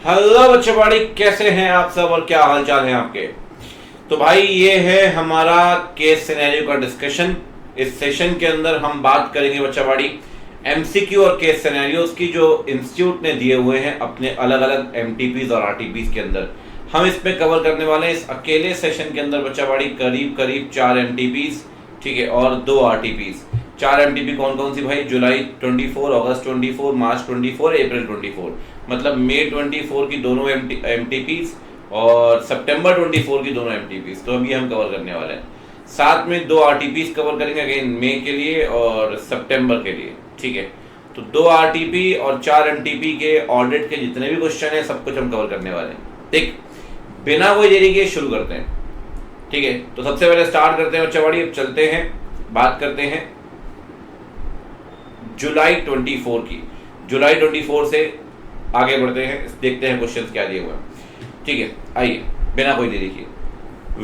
Hello बच्चे बाड़ी, कैसे हैं आप सब और क्या हाल चाल है आपके। तो भाई ये है हमारा केस सिनेरियो का डिस्कशन। इस सेशन के अंदर हम बात करेंगे बच्चा बाड़ी एमसीक्यू और केस सिनेरियोज की जो इंस्टीट्यूट ने दिए हुए हैं अपने अलग अलग एमटीपीज और आरटीपीज के अंदर। हम इसमें कवर करने वाले हैं इस अकेले सेशन के अंदर बच्चा बाड़ी करीब करीब 4 एमटीपीज, ठीक है, और 2 आरटीपीज। 4 एमटीपी कौन कौन सी भाई? जुलाई 24, अगस्त 24, मार्च 24, अप्रैल 24, मतलब मई 24 की दोनों एमटीपीज और सितंबर 24 की दोनों एमटीपीज। तो अभी हम कवर करने वाले हैं। साथ में 2 आरटीपीज कवर करेंगे अगेन मई के लिए और सितंबर के लिए, ठीक है। तो 2 आरटीपी और 4 एमटीपी के ऑडिट के जितने भी क्वेश्चन है सब कुछ हम कवर करने वाले हैं। ठीक, बिना कोई देरी के शुरू करते हैं, ठीक है। तो सबसे पहले स्टार्ट करते हैं बच्चा बाड़ी, अब चलते हैं बात करते हैं जुलाई 24 की। जुलाई 24 से आगे बढ़ते हैं, देखते हैं क्वेश्चंस क्या दिए हुए हैं, ठीक है। आइए बिना कोई देरी के,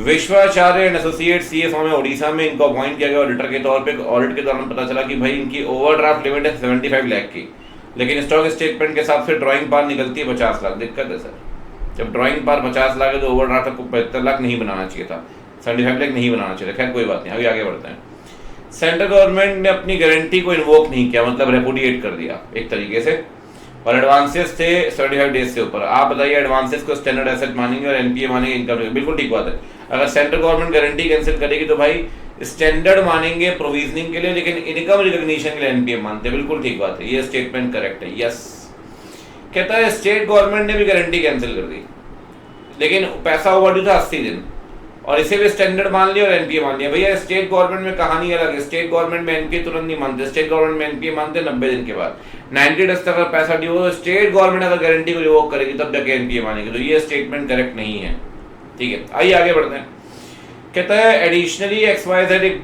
विश्वाचार्य एंड एसोसिएट सीए फॉर्म है उड़ीसा में, इनको अपॉइंट किया गया ऑडिटर के तौर पे। ऑडिट के दौरान पता चला कि भाई इनकी ओवरड्राफ्ट लिमिट है 75 लाख की, लेकिन स्टॉक स्टेटमेंट के हिसाब से ड्राइंग पार निकलती है 50 लाख। दिक्कत है सर, जब ड्राइंग पार 50 लाख है तो ओवरड्राफ्ट आपको 75 लाख नहीं बनाना चाहिए था, 75 लाख नहीं बनाना चाहिए। खैर कोई बात नहीं, अभी आगे बढ़ते हैं। सेंट्रल गवर्नमेंट ने अपनी गारंटी को इन्वोक नहीं किया, मतलब रेपुडिएट कर दिया एक तरीके से, और एडवांसेस थे 75 डेज से ऊपर। आप बताइए एडवांसेस को स्टैंडर्ड एसेट मानेंगे और एनपीए मानेंगे इनकम? बिल्कुल ठीक बात है। अगर सेंट्रल गवर्नमेंट गारंटी कैंसिल करेगी तो भाई स्टैंडर्ड मानेंगे प्रोविजनिंग के लिए, लेकिन इनकम रिकॉग्निशन के लिए एनपीए मानते हैं। बिल्कुल ठीक बात है, ये स्टेटमेंट करेक्ट है। यस, कहता है स्टेट गवर्नमेंट ने भी गारंटी कैंसिल कर दी, लेकिन पैसा ओवरड्यू था 80 दिन, और इसे भी स्टैंडर्ड मान लिया और एनपीए मान लिया। भैया स्टेट गवर्नमेंट में कहानी अलग है। स्टेट गवर्नमेंट में एनपीए तुरंत नहीं मानते, स्टेट गवर्नमेंट में एनपीए मानते 90 दिन के बाद। 90 डेज तक अगर पैसा ड्यू हो, स्टेट गवर्नमेंट अगर गारंटी को रिवोक करेगी तब जाके एनपीए मानेगी। तो ये स्टेटमेंट करेक्ट नहीं है, ठीक है। आइए आगे बढ़ते हैं। कहता है एडिशनली XYZ एक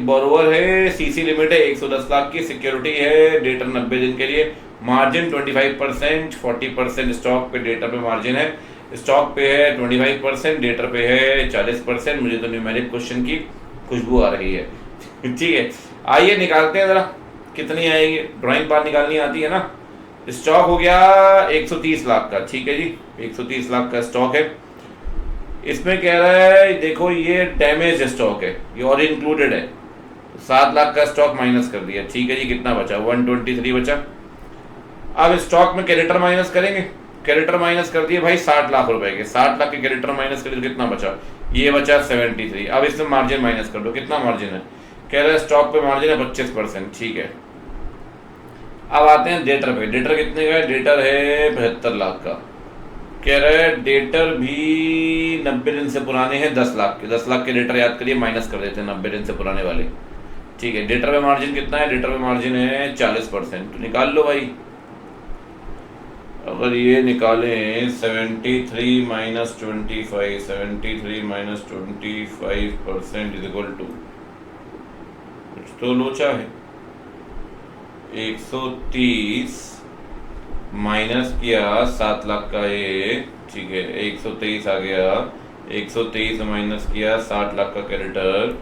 बोरोवर है, सीसी लिमिट है 110 लाख की, सिक्योरिटी है, डेटर 90 दिन के लिए, मार्जिन 25%, 40% स्टॉक पे डेटा पे मार्जिन है। स्टॉक पे है 25%, डेटर पे है 40%। मुझे तो न्यूमेरिक क्वेश्चन की खुशबू आ रही है, ठीक है। आइए निकालते हैं जरा कितनी आएगी। ड्राइंग बार निकालनी आती है ना। स्टॉक हो गया 130 लाख का, ठीक है जी, 130 लाख का स्टॉक है। इसमें कह रहा है देखो ये डैमेज स्टॉक है, ये और इंक्लूडेड है, 7 लाख का स्टॉक माइनस कर दिया, ठीक है जी। कितना बचा? 123 बचा। अब स्टॉक में क्रेडिटर माइनस करेंगे, क्रेडिटर माइनस कर दिए भाई 60 लाख रुपए के, 60 लाख के क्रेडिटर माइनस कर दिए, कितना बचा? ये बचा 73। अब इसमें मार्जिन माइनस कर दो, कितना मार्जिन है? कह रहे हैं स्टॉक पे मार्जिन है 25%, ठीक है। अब आते हैं डेटर पे। डेटर कितने का है? डेटर है 72 लाख का। कह रहे हैं डेटर भी 90 दिन से पुराने हैं 10 लाख के। 10 लाख के डेटर याद करिए, माइनस कर देते हैं 90 दिन से पुराने वाले, ठीक है। डेटर पे मार्जिन कितना है? डेटर पे मार्जिन है 40%। तो निकाल लो भाई। अगर ये निकालें 73 minus 25, 73 minus 25% is equal to, कुछ तो लोचा है, 130 माइनस किया 7 लाख का ये, ठीक है, 123 आ गया। 123 माइनस किया 60 लाख का क्रेडिटर,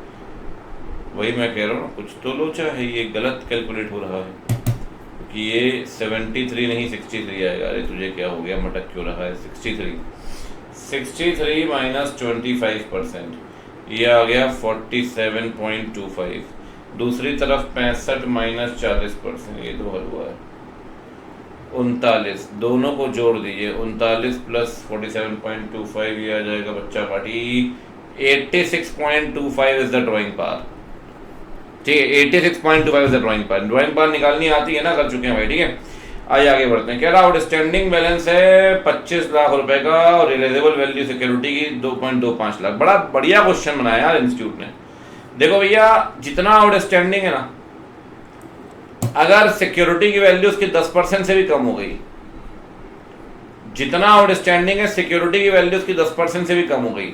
वही मैं कह रहा हूँ कुछ तो लोचा है, ये गलत कैलकुलेट हो रहा है कि ये 73 नहीं 63 आएगा। अरे तुझे क्या हो गया, मटक क्यों रहा है? 63 माइनस 25%, ये आ गया 47.25। दूसरी तरफ 65 माइनस 40%, ये तो हल हुआ है 39। दोनों को जोड़ दीजिए, 39 प्लस 47.25, ये आ जाएगा बच्चा party 86.25 is the drawing power, ठीक है। 86.25 is the drawing power. Drawing power निकालनी आती है ना, कर चुके हैं भाई, ठीक है। आइए आगे बढ़ते हैं। कह रहा आउटस्टैंडिंग बैलेंस है 25 लाख रुपए का और रियलाइजेबल वैल्यू सिक्योरिटी की 2.25 लाख। बड़ा बढ़िया क्वेश्चन बनाया यार इंस्टीट्यूट ने। देखो भैया जितना आउटस्टैंडिंग है ना, अगर सिक्योरिटी की वैल्यू उसकी 10% से भी कम हो गई, जितना आउटस्टैंडिंग है सिक्योरिटी की वैल्यू उसकी 10% से भी कम हो गई।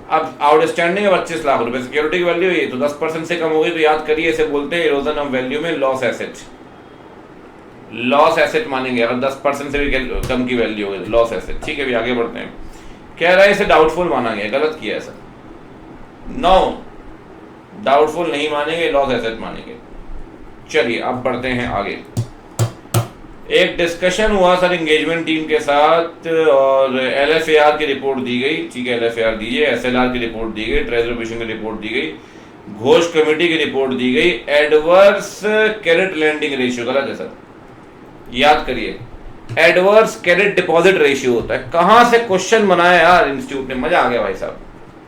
अब आउटस्टैंडिंग है 25 लाख रुपए, सिक्योरिटी की वैल्यू ये तो 10% से कम हो गई, तो याद करिए इसे बोलते हैं इरोजन ऑफ वैल्यू में लॉस एसेट। लॉस एसेट मानेंगे अगर 10% से भी कम की वैल्यू हो, लॉस एसेट, ठीक है। भी आगे बढ़ते हैं। कह रहा है इसे डाउटफुल माना गया, गलत किया ऐसा। नो, डाउटफुल नहीं मानेंगे, लॉस एसेट मानेंगे। चलिए अब बढ़ते हैं आगे। एक डिस्कशन हुआ सर एंगेजमेंट टीम के साथ और LFAR की रिपोर्ट दी गई, ठीक है, LFAR दीजिए, SLR की रिपोर्ट दी गई, ट्रेजरी ऑपरेशन की रिपोर्ट दी गई, घोष कमेटी की रिपोर्ट दी गई, एडवर्स क्रेडिट लैंडिंग रेशियो, गलत है सर, याद करिए, एडवर्स क्रेडिट डिपॉजिट रेशियो होता है। कहां से क्वेश्चन बनाया यार इंस्टीट्यूट ने, मजा आ गया भाई साहब,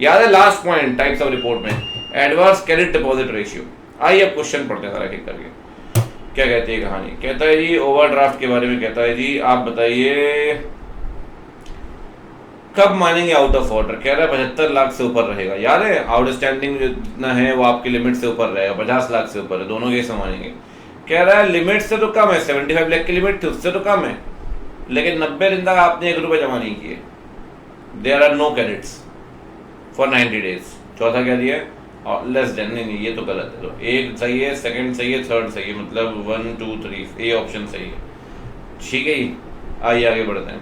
याद है last point types of report में एडवर्स क्रेडिट डिपॉजिट रेशियो। आइए अब क्वेश्चन पढ़ते हैं सारा एक करके, क्या कहती है कहानी। कहता है जी ओवरड्राफ्ट के बारे में, कहता है जी आप बताइए कब मानेंगे आउट ऑफ ऑर्डर। कह रहा है 75 लाख से ऊपर रहेगा, याद है आउटस्टैंडिंग जितना है वो आपकी लिमिट से ऊपर रहेगा, 50 लाख से ऊपर है, दोनों केस में मानेंगे। कह रहा है लिमिट से तो कम है, 75 लाख की लिमिट थी उससे तो कम है, लेकिन 90 दिन तक आपने 1 रुपये जमा नहीं किए, there are no credits for 90 days. चौथा क्या दिया है, और लेस देन, नहीं ये तो गलत है, तो एक सही है, सेकंड सही है, थर्ड सही है, मतलब 1 2 3 ए ऑप्शन सही है, ठीक है जी। आइए आगे बढ़ते हैं।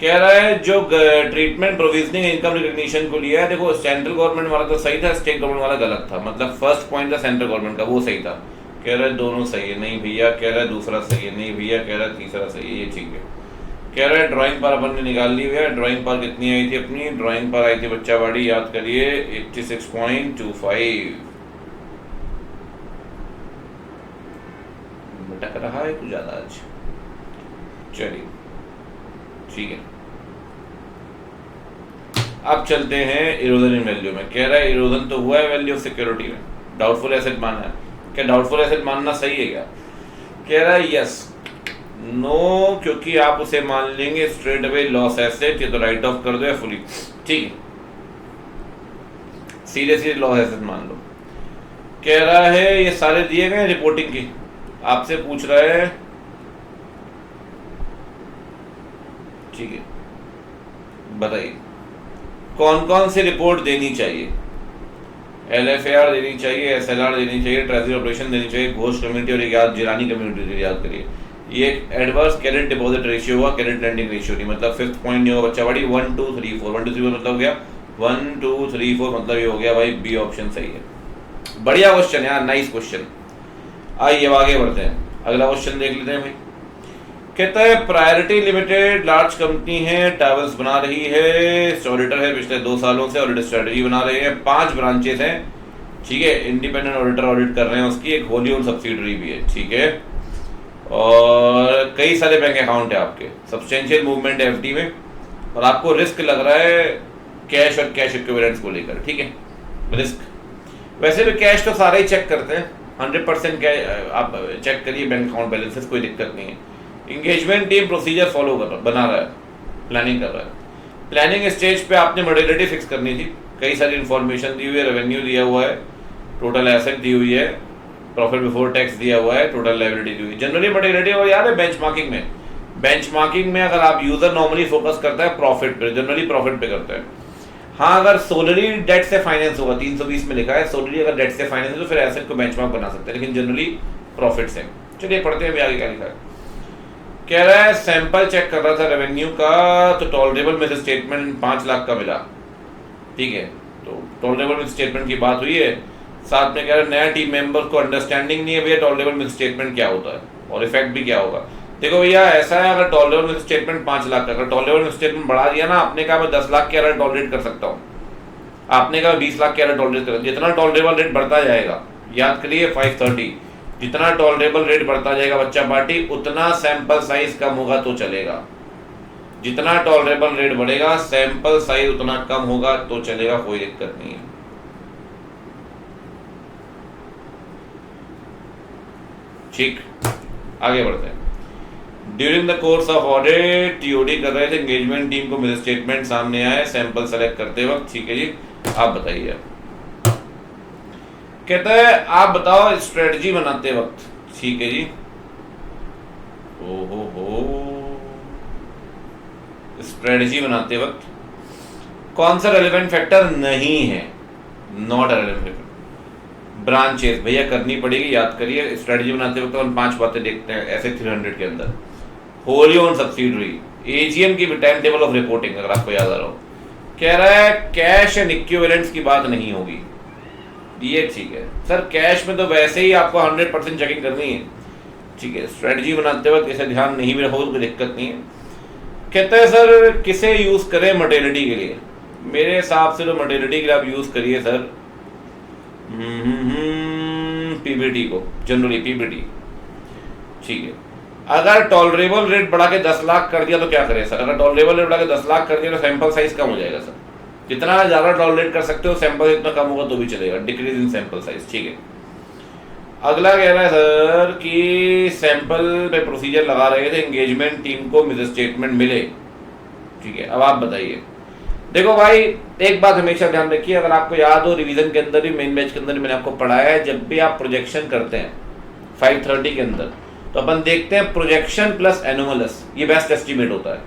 कह रहा है जो ट्रीटमेंट प्रोविजनिंग इनकम रिकग्निशन को लिया है, देखो सेंट्रल गवर्नमेंट वाला तो सही था, स्टेट गवर्नमेंट वाला गलत था, मतलब फर्स्ट पॉइंट था सेंट्रल गवर्नमेंट का वो सही था। कह रहा है दोनों सही है, नहीं भैया। कह रहा है दूसरा सही है, नहीं भैया। कह रहा है तीसरा सही है, ये ठीक है। कह रहा है ड्राइंग पर अपन ने निकाल ली है, ड्राइंग पर कितनी आई थी अपनी, ड्राइंग पर आई थी बच्चा बाड़ी, याद करिए 86.25। भटक रहा है कुछ ज्यादा आज, चलिए ठीक है। अब चलते हैं इरोजन इन वैल्यू में। कह रहा है इरोजन तो हुआ है वैल्यू ऑफ सिक्योरिटी में, डाउटफुल एसेट मानना है, क्या डाउटफुल एसेट मानना सही है क्या। कह रहा है यस, नो, क्योंकि आप उसे मान लेंगे स्ट्रेट अवे लॉस एसेट, ये तो राइट ऑफ कर दो या फुली, ठीक है, सीरियसली लॉस एसेट मान लो। कह रहा है ये सारे दिए गए रिपोर्टिंग की, आपसे पूछ रहा है, ठीक है, बताइए कौन कौन सी रिपोर्ट देनी चाहिए। LFAR देनी चाहिए, SLR देनी चाहिए, ट्रेजरी ऑपरेशन देनी चाहिए, घोष कम्युनिटी और याद जिलानी कम्युनिटी, याद करिए। ये एडवर्स क्रेडिट डिपॉजिट रेशियो हुआ, क्रेडिट लैंडिंग रेशियो नहीं, मतलब फिफ्थ पॉइंट नहीं होगा बच्चा बड़ी, 1 2 3 4 1 2 3 4 मतलब हो गया 1 2 3 4, मतलब ये हो गया भाई बी ऑप्शन सही है। बढ़िया क्वेश्चन यार, नाइस क्वेश्चन। आइए अब आगे बढ़ते हैं, अगला क्वेश्चन देख लेते हैं भाई। कहता है प्रायोरिटी लिमिटेड लार्ज कंपनी है, टावर्स बना रही है, ऑडिटर है पिछले 2 सालों से, ऑडिट स्ट्रेटजी बना रहे हैं, 5 ब्रांचेस हैं, ठीक है, इंडिपेंडेंट ऑडिटर ऑडिट कर रहे हैं उसकी, एक होली ओन सब्सिडरी भी है, ठीक है, और कई सारे बैंक अकाउंट है आपके, सब्सटेंशियल मूवमेंट है FD में, और आपको रिस्क लग रहा है कैश और कैश इक्विवेलेंट्स को लेकर, ठीक है, रिस्क। वैसे भी कैश तो सारे ही चेक करते हैं, 100% आप चेक करिए बैंक अकाउंट बैलेंसेस, कोई दिक्कत नहीं है। इंगेजमेंट टीम प्रोसीजर फॉलो कर बना रहा है, प्लानिंग कर रहा है। प्लानिंग स्टेज पे आपने मॉड्यूलरिटी फिक्स करनी थी, कई सारी इन्फॉर्मेशन दी हुई है, रेवेन्यू दिया हुआ है, टोटल एसेट दी हुई है, प्रॉफिट बिफोर टैक्स दिया हुआ है, टोटल लायबिलिटी दी हुई है, जनरली मॉड्यूलरिटी। और याद है बेंचमार्किंग में अगर आप यूजर नॉर्मली फोकस करता है प्रॉफिट पे, जनरली प्रॉफिट पे करता है। हाँ, अगर सोलरी डेट से फाइनेंस होगा, 320 में लिखा है सोलरी अगर डेट से फाइनेंस तो फिर एसेट को बेंचमार्क बना सकते हैं, लेकिन जनरली प्रॉफिट से। चलिए पढ़ते हैं आगे क्या लिखा है। कह रहा है सैंपल चेक कर रहा था रेवेन्यू का, तो टॉलरेबल मिस स्टेटमेंट 5 लाख का मिला, ठीक है, तो टॉलरेबल मिस स्टेटमेंट की बात हुई है। साथ में कह रहा है नया टीम मेंबर को अंडरस्टैंडिंग नहीं है भैया टॉलरेबल मिस स्टेटमेंट क्या होता है और इफेक्ट भी क्या होगा। देखो भैया ऐसा है, अगर टॉलरेबल मिस स्टेटमेंट 5 लाख का, अगर टॉलरेबल मिस स्टेटमेंट बढ़ा दिया ना, आपने कहा मैं 10 लाख के एरर टॉलरेट कर सकता हूँ, आपने कहा 20 लाख के एरर टॉलरेट कर, जितना टॉलरेबल रेट बढ़ता जाएगा, याद करिए 530, जितना टॉलरेबल रेट बढ़ता जाएगा बच्चा पार्टी, उतना सैंपल साइज कम होगा तो चलेगा। जितना टॉलरेबल रेट बढ़ेगा सैंपल साइज उतना कम होगा तो चलेगा, कोई दिक्कत नहीं है। ठीक, आगे बढ़ते हैं। During the course of audit TOD कर रहे थे, एंगेजमेंट टीम को मिस स्टेटमेंट सामने आए सैंपल सेलेक्ट करते वक्त, ठीक है जी, आप बताइए। कहता है आप बताओ स्ट्रेटजी बनाते वक्त, ठीक है जी, स्ट्रेटजी बनाते वक्त कौन सा रेलेवेंट फैक्टर नहीं है, नॉट रेलेवेंट फैक्टर। ब्रांचेस भैया करनी पड़ेगी, याद करिए, स्ट्रेटजी बनाते वक्त हम 5 बातें देखते हैं ऐसे 300 के अंदर। होली ओन सब्सिडरी, एजीएम की टाइम टेबल ऑफ रिपोर्टिंग अगर आपको याद आ रहा हो। कह रहा है कैश एंड इक्विवेलेंट्स की बात नहीं होगी, ये ठीक है सर, कैश में तो वैसे ही आपको 100% चेकिंग करनी है, ठीक है, स्ट्रेटजी बनाते वक्त इसे ध्यान नहीं भी रखो तो कोई दिक्कत नहीं है। कहते हैं सर किसे यूज़ करें मटेरियलिटी के लिए? मेरे हिसाब से तो मटेरियलिटी के लिए आप यूज़ करिए सर पीबीटी को, जनरली पीबीटी। ठीक है, अगर टॉलरेबल रेट बढ़ा के 10 लाख कर दिया तो क्या करें सर? अगर टॉलरेबल रेट बढ़ा के 10 लाख कर दिया तो सैंपल साइज कम हो जाएगा सर। जितना ज़्यादा टॉलरेट कर सकते हो सैंपल इतना कम होगा तो भी चलेगा, डिक्रीज इन सैंपल साइज। ठीक है, अगला कह रहा है सर कि सैंपल पे प्रोसीजर लगा रहे थे, एंगेजमेंट टीम को मिस स्टेटमेंट मिले। ठीक है, अब आप बताइए। देखो भाई, एक बात हमेशा ध्यान रखिए, अगर आपको याद हो रिवीजन के अंदर भी, मेन बैच के अंदर भी मैंने आपको पढ़ाया है, जब भी आप प्रोजेक्शन करते हैं 530 के अंदर तो अपन देखते हैं प्रोजेक्शन प्लस एनोमलस, ये बेस्ट एस्टीमेट होता है।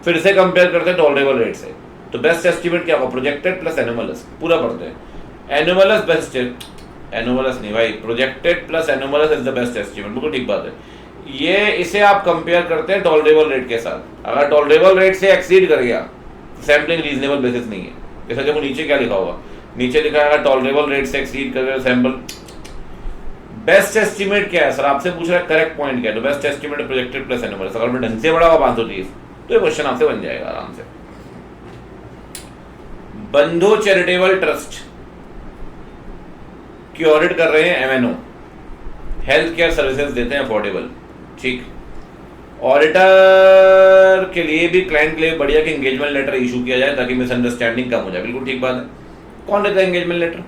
फिर से कंपेयर करते हैं टॉलरेबल रेट से, तो बेस्ट एस्टीमेट क्या होगा? प्रोजेक्टेड प्लस एनोमलस, पूरा पढ़ते हैं। एनोमलस बेस्ट, एनोमलस नहीं भाई, projected plus anomalous is the best estimate, बिल्कुल ठीक बात है। ये इसे आप कंपेयर करते हैं टॉलरेबल रेट के साथ। अगर टॉलरेबल रेट से एक्सीड कर गया तो सैम्पलिंग रीजनेबल बेसिस नहीं है। जैसा देखो नीचे क्या लिखा होगा, नीचे लिखा है टॉलरेबल रेट से एक्सीड कर गया सैंपल। बेस्ट एस्टीमेट क्या है सर? आपसे पूछ रहा है करेक्ट पॉइंट क्या है, तो best estimate projected plus anomalous. अगर मैं ढंग से बढ़ा हुआ 530 तो ये क्वेश्चन आपसे बन जाएगा आराम से। बंधु चैरिटेबल ट्रस्ट की ऑडिट कर रहे हैं एमएनओ, हेल्थ केयर सर्विसेज देते हैं अफोर्डेबल। ठीक, ऑडिटर के लिए भी क्लाइंट के लिए बढ़िया कि एंगेजमेंट लेटर इशू किया जाए ताकि मिसअंडरस्टैंडिंग कम हो जाए, बिल्कुल ठीक बात है। कौन देता है एंगेजमेंट लेटर?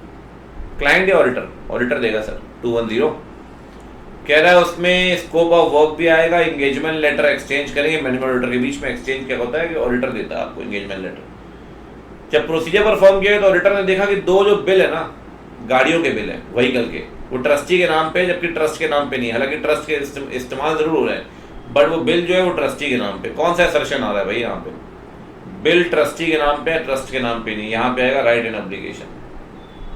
क्लाइंट या ऑडिटर? ऑडिटर देगा सर। 210 कह रहा है उसमें स्कोप ऑफ वर्क भी आएगा, एंगेजमेंट लेटर एक्सचेंज करेंगे मैनेजमेंट ऑडिटर के बीच में। एक्सचेंज क्या होता है कि ऑडिटर देता है आपको एंगेजमेंट लेटर। जब प्रोसीजर परफॉर्म किया तो ऑडिटर ने देखा कि 2 जो बिल है ना, गाड़ियों के बिल है व्हीकल के, वो ट्रस्टी के नाम पे, जबकि ट्रस्ट के नाम पे नहीं। हालांकि ट्रस्ट के इस्तेमाल जरूर हो रहे हैं, बट वो बिल जो है वो ट्रस्टी के नाम पे। कौन सा असर्शन आ रहा है भाई यहाँ पे? बिल ट्रस्टी के नाम पे, ट्रस्ट के नाम पे नहीं। यहाँ पे आएगा राइट एंड ऑब्लिगेशन।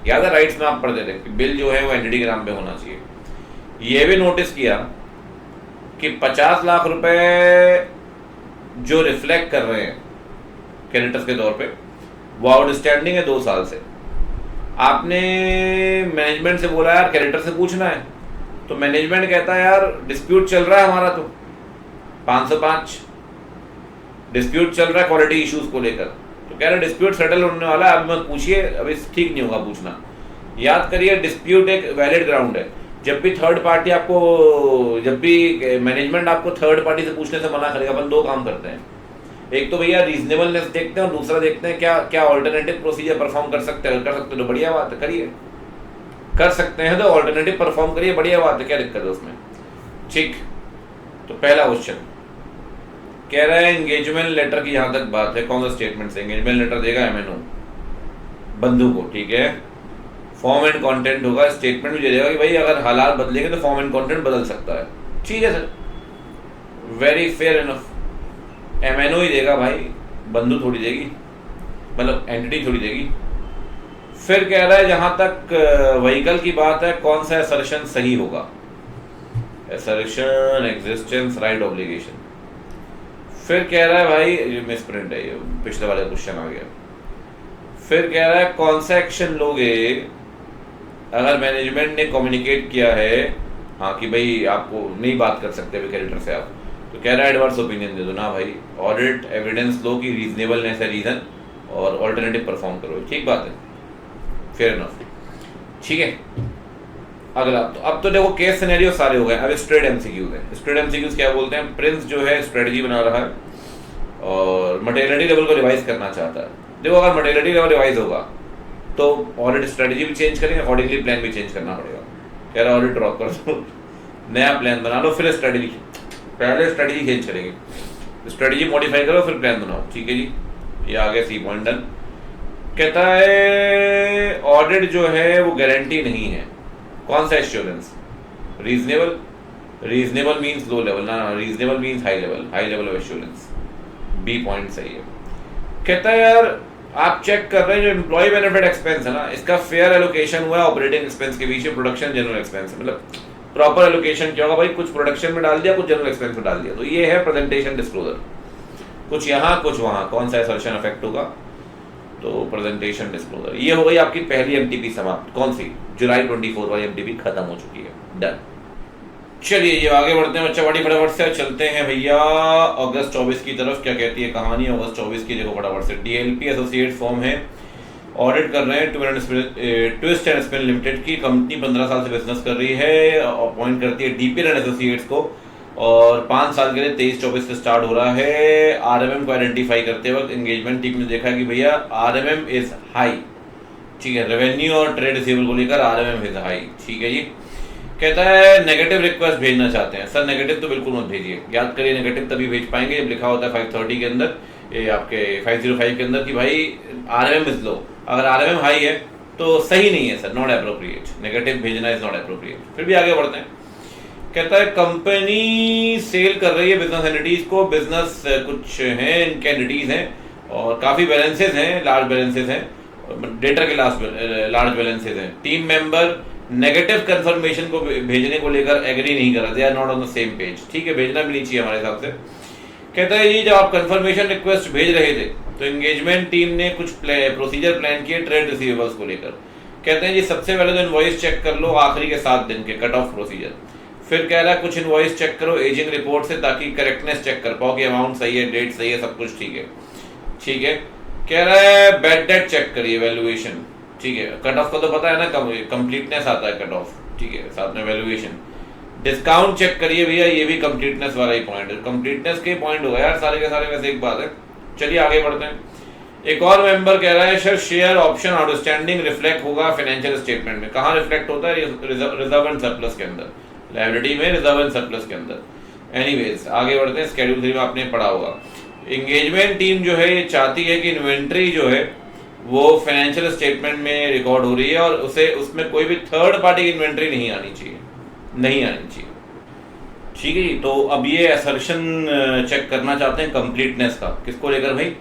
याद है राइट्स में आप पढ़ते थे कि बिल जो है वो एंटिटी के नाम पे होना चाहिए। ये भी नोटिस किया कि 50 लाख रुपए जो रिफ्लेक्ट कर रहे हैं क्रेडिटर्स के तौर पे, वो आउटस्टैंडिंग है 2 साल से। आपने मैनेजमेंट से बोला यार क्रेडिटर से पूछना है, तो मैनेजमेंट कहता है यार डिस्प्यूट चल रहा है हमारा, तो 505 डिस्प्यूट चल रहा है क्वालिटी इश्यूज को लेकर। तो कह रहे डिस्प्यूट सेटल होने वाला है, अब मत पूछिए, अभी ठीक नहीं होगा पूछना। याद करिए डिस्प्यूट एक वैलिड ग्राउंड है। जब भी थर्ड पार्टी आपको, जब भी मैनेजमेंट आपको थर्ड पार्टी से पूछने से मना करेगा, अपन 2 काम करते हैं। एक तो भैया रीजनेबलनेस देखते हैं और दूसरा देखते हैं क्या क्या ऑल्टरनेटिव प्रोसीजर परफॉर्म कर सकते हैं। कर सकते हो तो बढ़िया बात है, करिए। कर सकते हैं तो ऑल्टरनेटिव परफॉर्म करिए, बढ़िया बात है, क्या दिक्कत है उसमें। ठीक, तो पहला क्वेश्चन कह रहा है एंगेजमेंट लेटर की यहां तक बात है, कौन सा स्टेटमेंट से एंगेजमेंट लेटर देगा एमएनओ बंधु को। ठीक है, फॉर्म एंड कंटेंट होगा, स्टेटमेंट भी दे देगा कि भाई अगर हालात बदलेंगे तो फॉर्म एंड कंटेंट बदल सकता है। ठीक है sir, very fair enough. MNO ही देगा भाई, बंधु थोड़ी देगी, मतलब एंटिटी थोड़ी देगी। फिर कह रहा है जहां तक व्हीकल की बात है, कौन सा असर्शन सही होगा? Assertion, existence, right, obligation. फिर कह रहा है भाई, ये मिसप्रिंट है, ये पिछले वाले क्वेश्चन आ गया। फिर कह रहा है कौन सा एक्शन लोगे अगर मैनेजमेंट ने कम्युनिकेट किया है हाँ कि भाई आपको नहीं बात कर सकते अभी क्रेडिटर से आप, तो कह रहा है एडवर्स ओपिनियन दे दो ना भाई, ऑडिट एविडेंस लो कि रीजनेबलनेस है रीजन और ऑल्टरनेटिव परफॉर्म करो। ठीक बात है, फेयर इनफ। ठीक है, अगला तो अब तो देखो केस सिनेरियो सारे हो गए, अब स्ट्रेट एमसीक्यूज है। स्ट्रेट एमसीक्यूज क्या बोलते हैं? प्रिंस जो है स्ट्रेटजी बना रहा है और मटेरियलिटी लेवल को रिवाइज करना चाहता है। देखो अगर मटेरियलिटी लेवल रिवाइज होगा तो ऑडिट स्ट्रेटजी भी चेंज करेंगे, अकॉर्डिंगली प्लान भी चेंज करना पड़ेगा। कह रहा ऑडिट ड्रॉप कर दो, नया प्लान बना लो, फिर स्ट्रेटजी, पहले स्ट्रेटजी चेंज करेंगे, स्ट्रेटजी मॉडिफाई करो फिर प्लान बनाओ। ठीक है जी, ये आगे सी पॉइंट डन। कहता है ऑडिट जो है वो गारंटी नहीं है। कौन सा assurance? Reasonable, reasonable means low level ना, reasonable means high level, high level of assurance. B point सही है। कहता है यार आप चेक कर रहे हैं जो एम्प्लॉय बेनिफिट एक्सपेंस है ना, इसका फेयर एलोकेशन हुआ है ऑपरेटिंग एक्सपेंस के बीच में, प्रोडक्शन जनरल एक्सपेंस, मतलब प्रॉपर एलोकेशन क्या होगा भाई, कुछ प्रोडक्शन में डाल दिया, कुछ जनरल एक्सपेंस में डाल दिया। तो ये है प्रेजेंटेशन डिस्क्लोजर, कुछ यहाँ कुछ वहाँ, कौन सा असर्शन अफेक्ट होगा? तो प्रेजेंटेशन डिस्क्लोजर। ये हो गई आपकी पहली एमटीपी समाप्त। कौन सी? जुलाई 24 वाली एमटीपी खत्म हो चुकी है, डन। चलिए ये आगे बढ़ते हैं बच्चा, बड़ी फटाफट से चलते हैं भैया अगस्त 24 की तरफ। क्या कहती है कहानी अगस्त 24 की, देखो फटाफट से। डीएलपी एसोसिएट फॉर्म है, ऑडिट कर रहे हैं ट्विस्ट एंड स्पिन लिमिटेड की कंपनी, 15 साल से बिजनेस कर रही है, अपॉइंट करती है डीपी एंड एसोसिएट्स को, और 5 साल के लिए 23-24 से स्टार्ट हो रहा है। आरएमएम को आइडेंटिफाई करते वक्त एंगेजमेंट टीम ने देखा कि भैया आरएमएम इज हाई, ठीक है, रेवेन्यू और ट्रेड रिसीवेबल को लेकर आरएमएम इज हाई, ठीक है जी। कहता है नेगेटिव रिक्वेस्ट भेजना चाहते हैं। सर नेगेटिव तो बिल्कुल मत भेजिए, याद करिए नेगेटिव तभी भेज पाएंगे जब लिखा होता है 530 के अंदर, ये आपके 505 के अंदर कि भाई आरएमएम इज लो। अगर आरएमएम हाई है तो सही नहीं है सर, नॉट एप्रोप्रिएट, नेगेटिव भेजना इज नॉट एप्रोप्रिएट। फिर भी आगे बढ़ते हैं। कहता है कंपनी सेल कर रही है बिजनेस एंटिटीज को, बिजनेस कुछ हैं इनके एंटिटीज हैं और काफ़ी बैलेंसेज हैं, लार्ज बैलेंसेज हैं, डेटर के लार्ज बैलेंसेज हैं। टीम मेंबर नेगेटिव कंफर्मेशन को भेजने को लेकर एग्री नहीं कर रहे, they are not on the same page, ठीक है, भेजना भी नहीं चाहिए हमारे हिसाब से। कहता है जी जब आप कंफर्मेशन रिक्वेस्ट भेज रहे थे तो एंगेजमेंट टीम ने कुछ प्रोसीजर प्लान किए ट्रेड रिसीवेबल्स को लेकर। कहते हैं जी सबसे पहले तो इनवॉइस चेक कर लो आखिरी के 7 दिन के, कट ऑफ प्रोसीजर। फिर कह रहा है कुछ इनवॉइस चेक करो एजिंग रिपोर्ट से ताकि करेक्टनेस चेक कर पाओ कि अमाउंट सही है, डेट सही है, सब कुछ ठीक है, ठीक है। कह रहा है बैड डेट चेक करिए, वैल्यूएशन, ठीक है। कट ऑफ का तो पता है ना, कंप्लीटनेस आता है कट ऑफ, ठीक है, साथ में वैल्यूएशन। डिस्काउंट चेक करिए भैया, ये भी कंप्लीटनेस वाला ही पॉइंट है, कंप्लीटनेस के पॉइंट होगा यार सारे के सारे, वैसे एक बात है। चलिए आगे बढ़ते हैं। एक और मेंबर कह रहा है sir share option outstanding reflect होगा फाइनेंशियल स्टेटमेंट में। कहाँ रिफ्लेक्ट होता है? रिजर्व एंड सरप्लस के अंदर, लायबिलिटी में रिजर्व एंड सरप्लस के अंदर। एनीवेज आगे बढ़ते हैं, स्केड्यूल 3 में आपने पढ़ा होगा। एंगेजमेंट टीम जो है ये चाहती है कि इन्वेंट्री जो है वो फाइनेंशियल स्टेटमेंट में रिकॉर्ड हो रही है और उसे उसमें कोई भी थर्ड पार्टी की इन्वेंट्री नहीं आनी चाहिए, नहीं आनी चाहिए, ठीक है जी। तो अब ये असर्शन चेक करना चाहते हैं कंप्लीटनेस का, किसको लेकर भाई?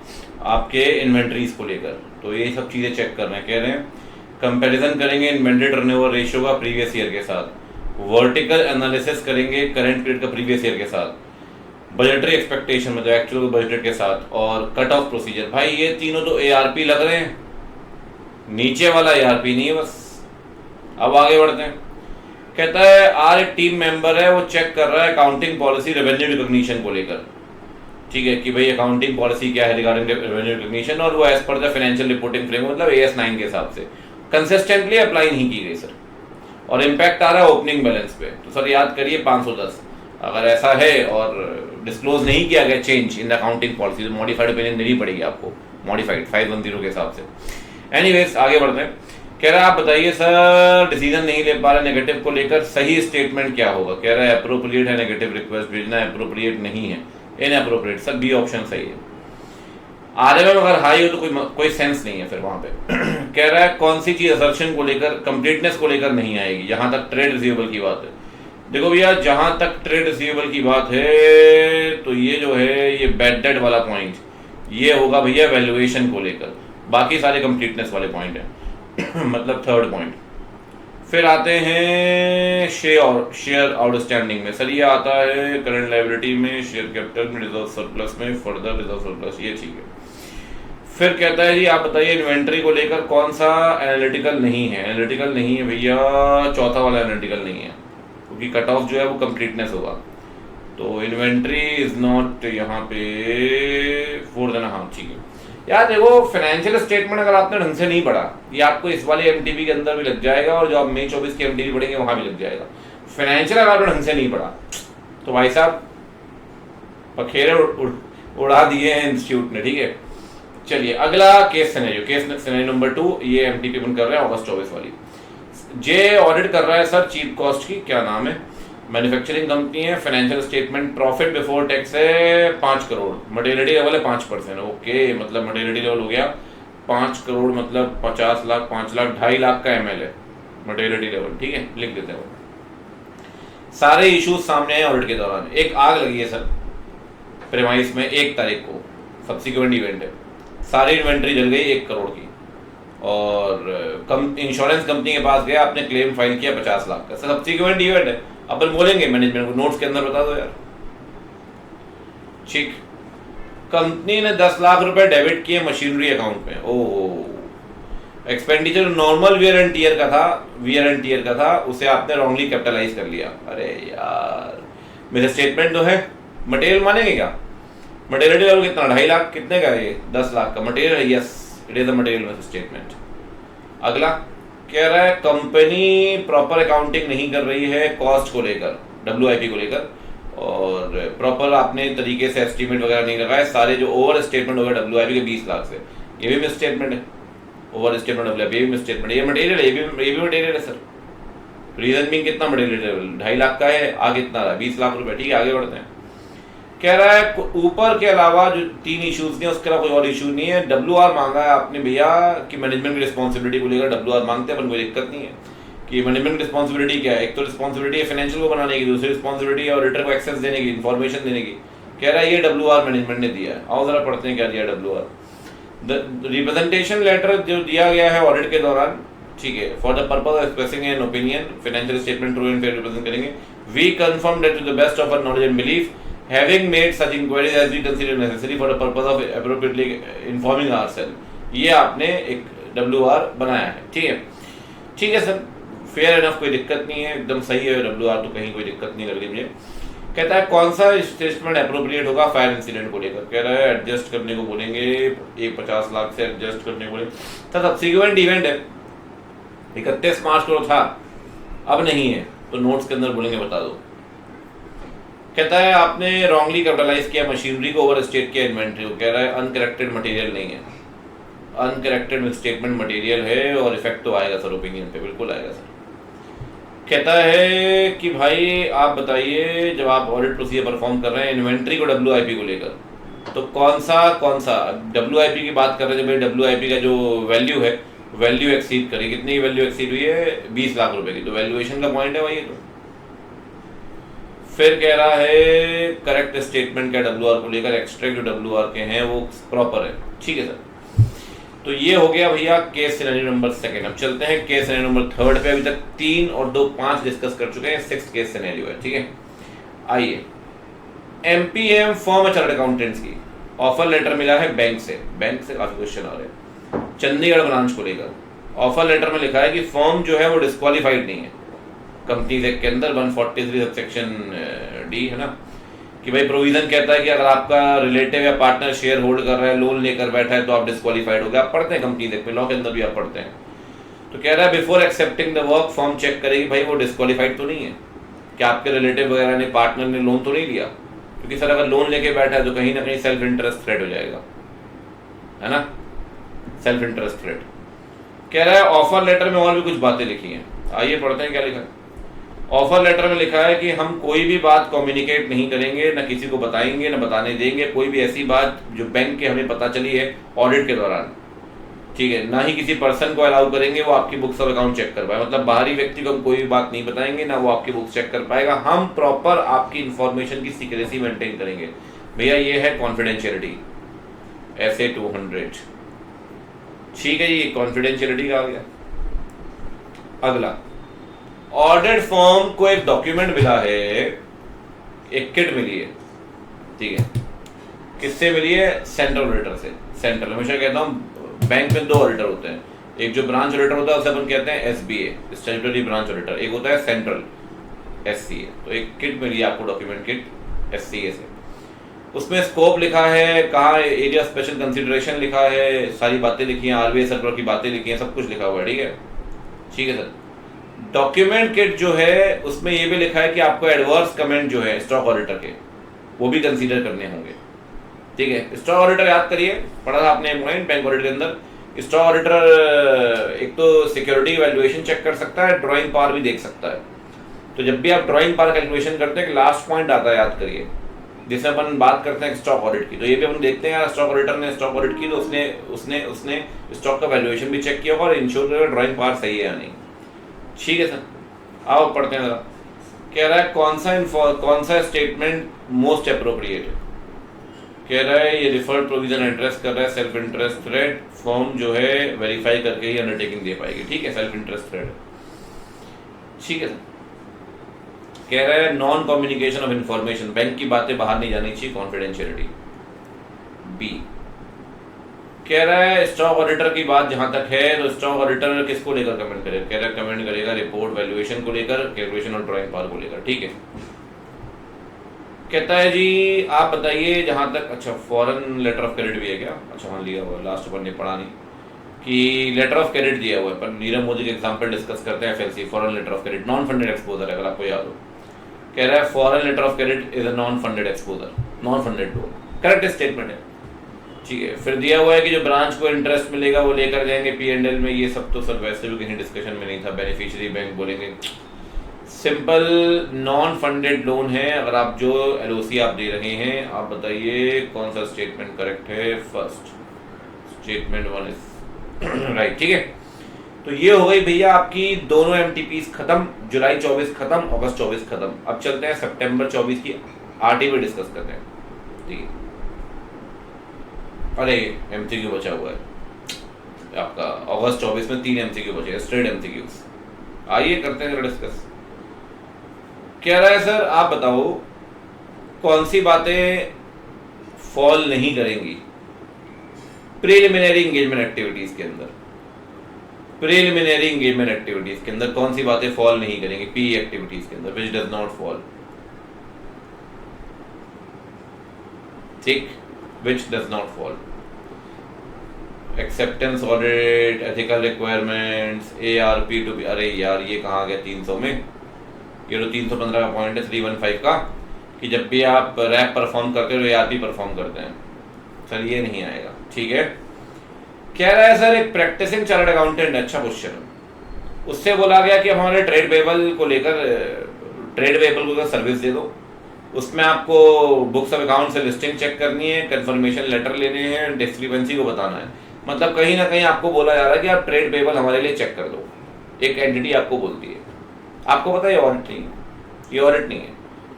आपके इन्वेंट्रीज को लेकर। तो ये सब चीज़ें चेक कर रहे हैं, कह रहे हैं कंपैरिजन करेंगे इन्वेंट्री टर्नओवर रेशियो का प्रीवियस ईयर के साथ, वर्टिकल एनालिसिस करेंगे करंट पीरियड का प्रीवियस ईयर के साथ, बजटरी एक्सपेक्टेशन मतलब एक्चुअल बजट के साथ, और कट ऑफ प्रोसीजर। भाई ये तीनों तो एआरपी लग रहे हैं, नीचे वाला एआरपी नहीं है बस। अब आगे बढ़ते हैं। कहता है आर एक टीम मेंबर है, वो चेक कर रहा है अकाउंटिंग पॉलिसी रेवेन्यू रिकॉग्निशन को लेकर, ठीक है, कि भाई अकाउंटिंग पॉलिसी क्या है रिगार्डिंग रेवेन्यू रिकॉग्निशन, और वो as per the financial reporting framework मतलब AS9 के हिसाब से कंसिस्टेंटली अप्लाई नहीं की गई सर, और इम्पैक्ट आ रहा है ओपनिंग बैलेंस पे। तो सर याद करिए 510 अगर ऐसा है और डिस्क्लोज नहीं किया गया change in the accounting policy तो मॉडिफाइड ओपिनियन देनी पड़ेगी आपको, मॉडिफाइड 510 के हिसाब से। एनीवेज आगे बढ़ते हैं। कह रहा है आप बताइए सर डिसीजन नहीं ले पा रहे नेगेटिव को लेकर, सही स्टेटमेंट क्या होगा? कह रहा है अप्रोप्रिएट है नेगेटिव रिक्वेस्ट भेजना, अप्रोप्रिएट नहीं है इनअप्रोप्रिएट, सब बी ऑप्शन सही है। आरएमएम अगर हाई हो तो कोई सेंस नहीं है फिर वहां पे। कह रहा है कौन सी चीज असर्शन को लेकर कंप्लीटनेस को लेकर नहीं आएगी जहां तक ट्रेड रिसीवेबल की बात है। देखो भैया जहां तक ट्रेड रिसीवेबल की बात है तो ये जो है ये बैड डेट वाला पॉइंट ये होगा भैया वैल्यूएशन को लेकर, बाकी सारे कंप्लीटनेस वाले पॉइंट हैं मतलब थर्ड पॉइंट। फिर आते हैं शेयर आउटस्टैंडिंग में, सर ये आता है करंट लायबिलिटी में, शेयर कैपिटल में, रिजर्व सरप्लस में, फर्दर रिजर्व सरप्लस, ये ठीक है। फिर कहता है जी आप बताइए इन्वेंट्री को लेकर कौन सा एनालिटिकल नहीं है? एनालिटिकल नहीं है भैया, चौथा वाला एनालिटिकल नहीं है क्योंकि कट ऑफ जो है वो कंप्लीटनेस होगा, तो इन्वेंट्री इज नॉट यहाँ पे फोर्थ है ना, हाँ ठीक है। यार देखो फाइनेंशियल स्टेटमेंट अगर आपने ढंग से नहीं पढ़ा ये आपको इस वाले एमटीपी के अंदर भी लग जाएगा और जो आप मई 24 के एमटीपी पढ़ेंगे वहां भी लग जाएगा। फाइनेंशियल अगर आपने ढंग से नहीं पढ़ा तो भाई साहब पखेरे उड़ा दिए हैं इंस्टीट्यूट ने, ठीक है। चलिए अगला केस सिनेरियो नंबर 2, ये एमटीपी अपन कर रहे हैं अगस्त 24 वाली। जे ऑडिट कर रहा है सर चीफ कॉस्ट की, क्या नाम है, मैन्युफैक्चरिंग कंपनी है, financial statement profit before tax है 5 करोड़, मटेरियलिटी लेवल है 5%, ओके, मतलब मटेरियलिटी लेवल हो गया 5 करोड़ मतलब 50 लाख, 5 लाख, 2.5 लाख का एमएल है मटेरियलिटी लेवल, ठीक है, लिख देते हैं। सारे इश्यूज सामने आए ऑडिट के दौरान। एक आग लगी है सर प्रेमाइस में 1 तारीख को, सब्सिक्वेंट इवेंट है, सारी इन्वेंट्री जल गई 1 करोड़ की, और इंश्योरेंस कंपनी के पास गया, आपने क्लेम फाइल किया 50 लाख का, सब्सिक्वेंट इवेंट है। अपन बोलेंगे मैनेजमेंट को नोट्स के अंदर बता दो यार, ठीक। कंपनी ने 10 लाख रुपए डेबिट किए मशीनरी अकाउंट में, ओ expenditure normal wear and tear का था, उसे आपने रॉन्गली कैपिटलाइज कर लिया। अरे यार मेरे स्टेटमेंट तो है, मटेरियल मानेंगे क्या? मटेरियल लेवल कितना, 2.5 लाख, कितने का है ये? 10 लाख का मटेरियल है। Yes, it is the material statement. अगला कह रहा है कंपनी प्रॉपर अकाउंटिंग नहीं कर रही है कॉस्ट को लेकर, WIP को लेकर, और प्रॉपर आपने तरीके से एस्टीमेट वगैरह नहीं लगाया। सारे जो ओवर स्टेटमेंट हो गए WIP के 20 लाख से, ये भी मिस स्टेटमेंट है। ओवर स्टेटमेंट WIP ये भी मिस स्टेटमेंट, ये मटेरियल है, ये भी मटेरियल है सर। रीजन भी कितना मटेरियल लेवल 2.5 लाख का है, आगे कितना रहा 20 लाख रुपए। ठीक है, आगे बढ़ते हैं। कह रहा है ऊपर के अलावा जो 3 इश्यूज नहीं है उसके अलावा कोई और इशू नहीं है। WR मांगा है आपने भैया कि मैनेजमेंट की रिस्पॉन्सिबिलिटी को लेकर WR मांगते हैं, अपन कोई दिक्कत नहीं है कि मैनेजमेंट की रिस्पॉन्सिबिलिटी क्या है। एक तो रिस्पॉन्सिबिलिटी है फाइनेंशियल को बनाने की, दूसरी रिस्पॉन्सिबिलिटी है ऑडिटर को एक्सेस देने की, इन्फॉर्मेशन देने की। कह रहा है ये WR मैनेजमेंट ने दिया है। आओ जरा पढ़ते हैं क्या दिया WR। रिप्रेजेंटेशन लेटर जो दिया गया है ऑडिट के दौरान, ठीक है, for the purpose of expressing an opinion, financial statement true and fair represent करेंगे। We confirm that to the best of our knowledge and belief having made such inquiries as we consider necessary for the purpose of appropriately informing ourselves। ये आपने एक WR बनाया है। ठीक है sir, fair enough, कोई दिक्कत नहीं है, एकदम सही है WR, तो कहीं कोई दिक्कत नहीं लग रही मुझे। कहता है कौन सा स्टेटमेंट अप्रोप्रिएट होगा फायर इंसिडेंट को लेकर। कह रहा है एडजस्ट करने को बोलेंगे, 50 लाख से एडजस्ट करने को बोलेंगे। सर सब्सिक्वेंट इवेंट है, 31 मार्च को था, अब नहीं है, तो नोट्स के अंदर बोलेंगे बता दो। कहता है आपने रॉन्गली कैपिटलाइज किया मशीनरी को, ओवर स्टेट किया इन्वेंट्री को। कह रहा है अनकरेक्टेड मटेरियल नहीं है, अनकरेक्टेड स्टेटमेंट मटेरियल है, और इफेक्ट तो आएगा सर ओपिनियन पे, बिल्कुल आएगा सर। कहता है कि भाई आप बताइए जब आप ऑडिट प्रोसीजर परफॉर्म कर रहे हैं इन्वेंट्री को WIP को लेकर, तो कौन सा WIP की बात कर रहे हैं, जब WIP का जो वैल्यू है, वैल्यू एक्सीड करी, कितनी की वैल्यू एक्सीड हुई है? 20 लाख रुपए की, तो वैल्यूएशन का पॉइंट है वही। तो फिर कह रहा है करेक्ट स्टेटमेंट का WR को लेकर, एक्सट्रैक्ट जो WR के हैं वो प्रॉपर है। ठीक है सर, तो ये हो गया भैया केस सिनेरियो नंबर 2। अब चलते हैं केस सिनेरियो नंबर 3 पे। अभी तक 3 और 2 5 डिस्कस कर चुके हैं, 6th केस सिनेरियो है। ठीक है, आइए। MPM फॉर्म चार्टर्ड अकाउंटेंट्स की ऑफर लेटर मिला है बैंक से काफी क्वेश्चन आ रहे हैं चंडीगढ़ ब्रांच को लेकर। ऑफर लेटर में लिखा है कि फॉर्म जो है वो डिस्क्वालीफाइड नहीं है कंपनीज एक्ट के अंदर 143 सेक्शन D है ना, कि भाई प्रोविजन कहता है कि अगर आपका रिलेटिव या पार्टनर शेयर होल्ड कर रहा है, लोन लेकर बैठा है, तो आप डिस्क्वालीफाइड हो गए। आप पढ़ते हैं कंपनीज एक्ट में, लॉ के अंदर भी आप पढ़ते हैं। तो कह रहा है before accepting the work form check करेगी भाई वो डिस्क्वालीफाइड तो नहीं है, कि आपके रिलेटिव वगैरह ने, पार्टनर ने लोन तो नहीं लिया, क्योंकि सर अगर लोन लेके बैठा है तो कहीं ना कहीं सेल्फ इंटरेस्ट थ्रेट हो जाएगा, है ना, सेल्फ इंटरेस्ट थ्रेट। कह रहा है ऑफर लेटर में और भी कुछ बातें लिखी हैं, आइए पढ़ते हैं क्या लिखा है। ऑफर लेटर में लिखा है कि हम कोई भी बात कम्युनिकेट नहीं करेंगे, न किसी को बताएंगे, न बताने देंगे कोई भी ऐसी बात जो बैंक के हमें पता चली है ऑडिट के दौरान। ठीक है, ना ही किसी पर्सन को अलाउ करेंगे वो आपकी बुक्स ऑफ अकाउंट चेक कर पाए, मतलब बाहरी व्यक्ति को हम कोई भी बात नहीं बताएंगे, ना वो आपकी बुक्स चेक कर पाएगा। हम प्रॉपर आपकी इंफॉर्मेशन की सीक्रेसी मेंटेन करेंगे। भैया ये है कॉन्फिडेंशियलिटी, SA 200। ठीक है, ये कॉन्फिडेंशियलिटी का आ गया। अगला, ऑडिट फॉर्म को एक डॉक्यूमेंट मिला है, एक किट मिली है। ठीक है, किससे मिली है? सेंट्रल ऑडिटर से। सेंट्रल, हमेशा कहता हूँ बैंक में 2 ऑडिटर होते हैं, एक जो ब्रांच ऑडिटर होता है उसे अपन कहते हैं SBA, स्टैट्यूटरी ब्रांच ऑडिटर, एक होता है सेंट्रल SCA। तो एक किट मिली है आपको, डॉक्यूमेंट किट SCA से। उसमें स्कोप लिखा है, कहाँ एरिया स्पेशल कंसिडरेशन लिखा है, सारी बातें लिखी हैं, RBI सर्कुलर की बातें लिखी हैं, सब कुछ लिखा हुआ है। ठीक है सर। डॉक्यूमेंट किट जो है उसमें ये भी लिखा है कि आपको एडवर्स कमेंट जो है स्टॉक ऑडिटर के वो भी कंसीडर करने होंगे। ठीक है, स्टॉक ऑडिटर याद करिए, पढ़ा था आपने बैंक ऑडिट के अंदर। स्टॉक ऑडिटर एक तो सिक्योरिटी की वैल्यूएशन चेक कर सकता है, ड्राइंग पावर भी देख सकता है। तो जब भी आप ड्राइंग पावर कैलकुलेशन करते हैं, लास्ट पॉइंट आता है, याद करिए, जिसमें अपन बात करते हैं स्टॉक ऑडिट की, तो ये भी अपन देखते हैं स्टॉक ऑडिटर ने स्टॉक ऑडिट की तो उसने स्टॉक का वैल्यूएशन भी चेक किया होगा और इंश्योर करेगा ड्राइंग पावर सही है या नहीं। ठीक है सर, आओ पढ़ते हैं जरा। कह रहा है कौन सा स्टेटमेंट मोस्ट अप्रोप्रिएट है। कह रहा है ये रिफर्ड प्रोविजन एड्रेस कर रहा है सेल्फ इंटरेस्ट थ्रेड, फॉर्म जो है वेरीफाई करके ही अंडरटेकिंग दे पाएगी। ठीक है, सेल्फ इंटरेस्ट थ्रेड। ठीक है सर। कह रहा है non communication of information, bank की बातें बाहर नहीं जानी चाहिए, कॉन्फिडेंशियलिटी। B। कह रहा है स्टॉक ऑडिटर की बात जहां तक है तो स्टॉक ऑडिटर किसको लेकर कमेंट करेगा? कह रहा है कमेंट करेगा रिपोर्ट वैल्यूएशन को लेकर, कैलकुलेशन और ड्राइंग पावर को लेकर। ठीक है, कहता है जी आप बताइए जहां तक, अच्छा फॉरेन लेटर ऑफ क्रेडिट भी है क्या? अच्छा हाँ लिया हुआ है, लास्ट वन ने पढ़ा नहीं कि लेटर ऑफ क्रेडिट दिया हुआ है, पर नीरव मोदी के एग्जांपल डिस्कस करते हैं FLC foreign letter of credit, non funded exposure है अगर आपको याद हो। कह रहा है foreign letter of credit is a non funded exposure, non funded loan, correct statement है। ठीक है, फिर दिया हुआ है कि जो ब्रांच को इंटरेस्ट मिलेगा वो लेकर जाएंगे पीएनएल में, ये सब तो सर वैसे भी कहीं डिस्कशन में नहीं था, बेनिफिशियरी बैंक बोलेंगे, सिंपल नॉन फंडेड लोन है। अगर आप जो एलओसी आप दे रहे हैं आप बताइए कौन सा स्टेटमेंट करेक्ट है? First statement one is right. ठीक है, तो ये हो गई भैया आपकी दोनों एमटीपीज खत्म, जुलाई 24 खत्म, अगस्त 24 खत्म। अब चलते हैं सितंबर 24 की आरटीपी डिस्कस करते हैं। ठीक है, अरे एमसीक्यू बचा हुआ है आपका, अगस्त 24 में 3 एमसीक्यू बचे, स्ट्रेट एमसीक्यूज, आइए करते हैं डिस्कस। कह रहा है सर आप बताओ कौन सी बातें फॉल नहीं करेंगी प्रिलिमिनरी एंगेजमेंट एक्टिविटीज के अंदर? प्रिलिमिनरी एंगेजमेंट एक्टिविटीज के अंदर कौन सी बातें फॉल नहीं करेंगी पी एक्टिविटीज के अंदर, विच डज नॉट फॉल? ठीक, which does not fall? Acceptance audit, ethical requirements, ARP to be, अरे यार ये कहाँ गया 300 में? ये तो 315 का पॉइंट है 315 का, कि जब भी आप रैप परफॉर्म करते हो एआरपी परफॉर्म करते हैं, सर ये नहीं आएगा। ठीक है, कह रहा है सर एक प्रैक्टिसिंग चार्टर्ड अकाउंटेंट, अच्छा क्वेश्चन है, उससे बोला गया कि हमारे ट्रेड पेबल को लेकर, ट्रेड पेबल को सर्विस दे दो, उसमें आपको बुक्स ऑफ अकाउंट से लिस्टिंग चेक करनी है, कंफर्मेशन लेटर लेने हैं, डिस्क्रिपेंसी को बताना है। मतलब कहीं ना कहीं आपको बोला जा रहा है कि आप ट्रेड पेबल हमारे लिए चेक कर दो, एक एंटिटी आपको बोलती है। आपको पता है ये ऑडिट नहीं है, ये ऑडिट नहीं है,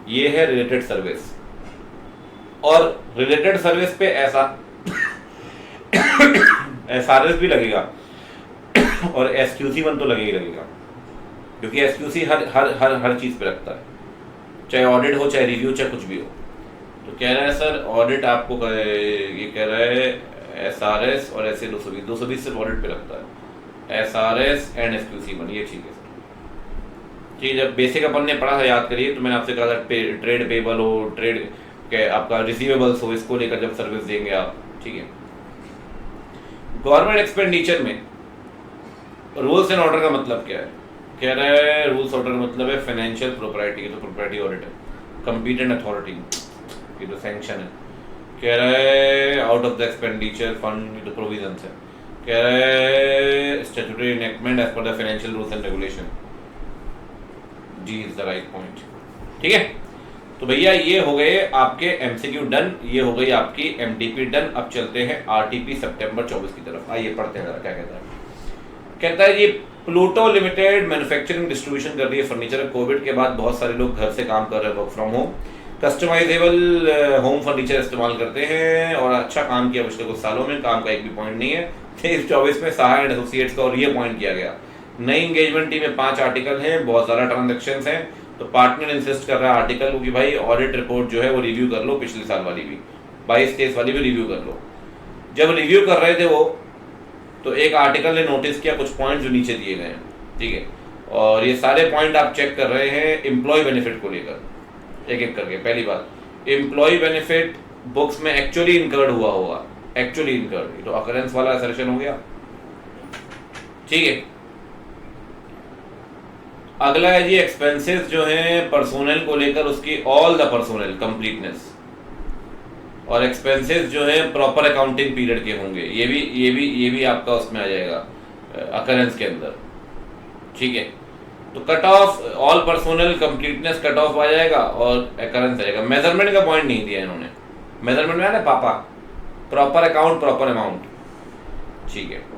ये है रिलेटेड सर्विस, और रिलेटेड सर्विस पे ऐसा एसआरएस भी लगेगा और एसक्यूसी 1 तो लगेगा, क्योंकि एसक्यूसी हर हर हर हर चीज पे लगता है, चाहे ऑडिट हो चाहे रिव्यू चाहे कुछ भी हो। तो कह रहा है सर ऑडिट आपको ये कह रहा है एसआरएस और ऐसे 220 सिर्फ ऑडिट पे लगता है, एसआरएस एंड एसक्यूसी 1, ये ठीक है सर। ठीक, जब बेसिक अपन ने पढ़ा था याद करिए, तो मैंने आपसे कहा था ट्रेड पेबल हो, ट्रेड के आपका रिसीवेबल्स हो, इसको लेकर जब सर्विस देंगे आप। ठीक है, गवर्नमेंट एक्सपेंडिचर में रूल्स एंड ऑर्डर का मतलब क्या है? कह रहा है रूल्स ऑर्डर का मतलब है फाइनेंशियल प्रॉपर्टी, तो प्रॉपर्टी ऑडिट है, कंपीटेंट अथॉरिटी, ये तो सैंक्शन है। कह रहा है out of the expenditure fund, ये तो प्रोविजंस है। कह रहा है statutory enactment as per the financial rules and regulation, G is the right point. ठीक है, तो भैया ये हो गए आपके एमसीक्यू डन, ये हो गई आपकी एमटीपी डन। अब चलते हैं आरटीपी सितंबर 24 की तरफ, आइए पढ़ते हैं क्या कहता है। कहता है जी प्लूटो लिमिटेड मैन्युफैक्चरिंग डिस्ट्रीब्यूशन कर रही है फर्नीचर। कोविड के बाद बहुत सारे लोग घर से काम कर रहे हैं, work from home, customisable home furniture इस्तेमाल करते हैं और अच्छा काम किया पिछले कुछ सालों में, काम का एक भी पॉइंट नहीं है। 23-24 में साहा एंड एसोसिएट्स का और ये पॉइंट किया गया। नई एंगेजमेंट टीम में 5 आर्टिकल हैं, बहुत ज़्यादा ट्रांजेक्शंस हैं, तो पार्टनर इंसिस्ट कर रहा है आर्टिकल को कि भाई ऑडिट रिपोर्ट जो है वो रिव्यू कर लो, पिछले साल वाली भी 22-23 वाली भी रिव्यू कर लो। जब रिव्यू कर रहे थे वो, तो एक आर्टिकल ने नोटिस किया कुछ पॉइंट जो नीचे दिए गए हैं। ठीक है, और ये सारे पॉइंट आप चेक कर रहे हैं एम्प्लॉय बेनिफिट को लेकर एक एक करके। पहली बात, एम्प्लॉय बेनिफिट बुक्स में एक्चुअली इनकर्ड हुआ होगा, एक्चुअली इनकर्ड, ये तो अकरेंस वाला असर्शन हो गया। ठीक है, अगला है जी एक्सपेंसेस जो हैं पर्सोनल को लेकर, उसकी ऑल द पर्सोनल कंप्लीटनेस, और एक्सपेंसेस जो है प्रॉपर अकाउंटिंग पीरियड के होंगे, ये भी आपका उसमें आ जाएगा अकरेंस के अंदर। ठीक है, तो cut off all personal completeness cut off आ जाएगा और अकरेंस आएगा। मेजरमेंट का पॉइंट नहीं दिया इन्होंने, मेजरमेंट में है ना पापा, प्रॉपर अकाउंट प्रॉपर अमाउंट। ठीक है,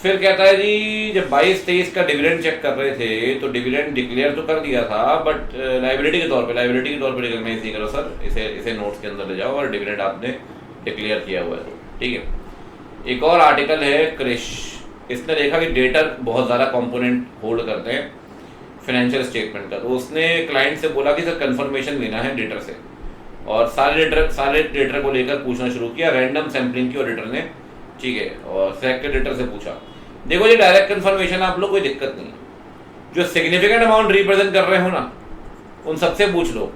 फिर कहता है जी जब 22-23 का डिविडेंड चेक कर रहे थे तो डिविडेंड डिक्लेयर तो कर दिया था, बट लायबिलिटी के तौर पे रिकॉग्नाइज नहीं करो सर, इसे नोट्स के अंदर ले जाओ और डिविडेंड आपने डिक्लेयर किया हुआ है। ठीक है, एक और आर्टिकल है क्रिश, इसने देखा कि डेटर बहुत ज़्यादा कंपोनेंट होल्ड करते हैं फाइनेंशियल स्टेटमेंट का, तो उसने क्लाइंट से बोला कि सर कंफर्मेशन लेना है डेटर से, और सारे डेटर को लेकर पूछना शुरू किया। रैंडम सैम्पलिंग की ऑडिटर ने ठीक है, और सेलेक्ट क्रेडिटर से पूछा। देखो ये डायरेक्ट कंफर्मेशन आप लोग, कोई दिक्कत नहीं है। जो सिग्निफिकेंट अमाउंट रिप्रेजेंट कर रहे हो ना, उन सबसे पूछ लो,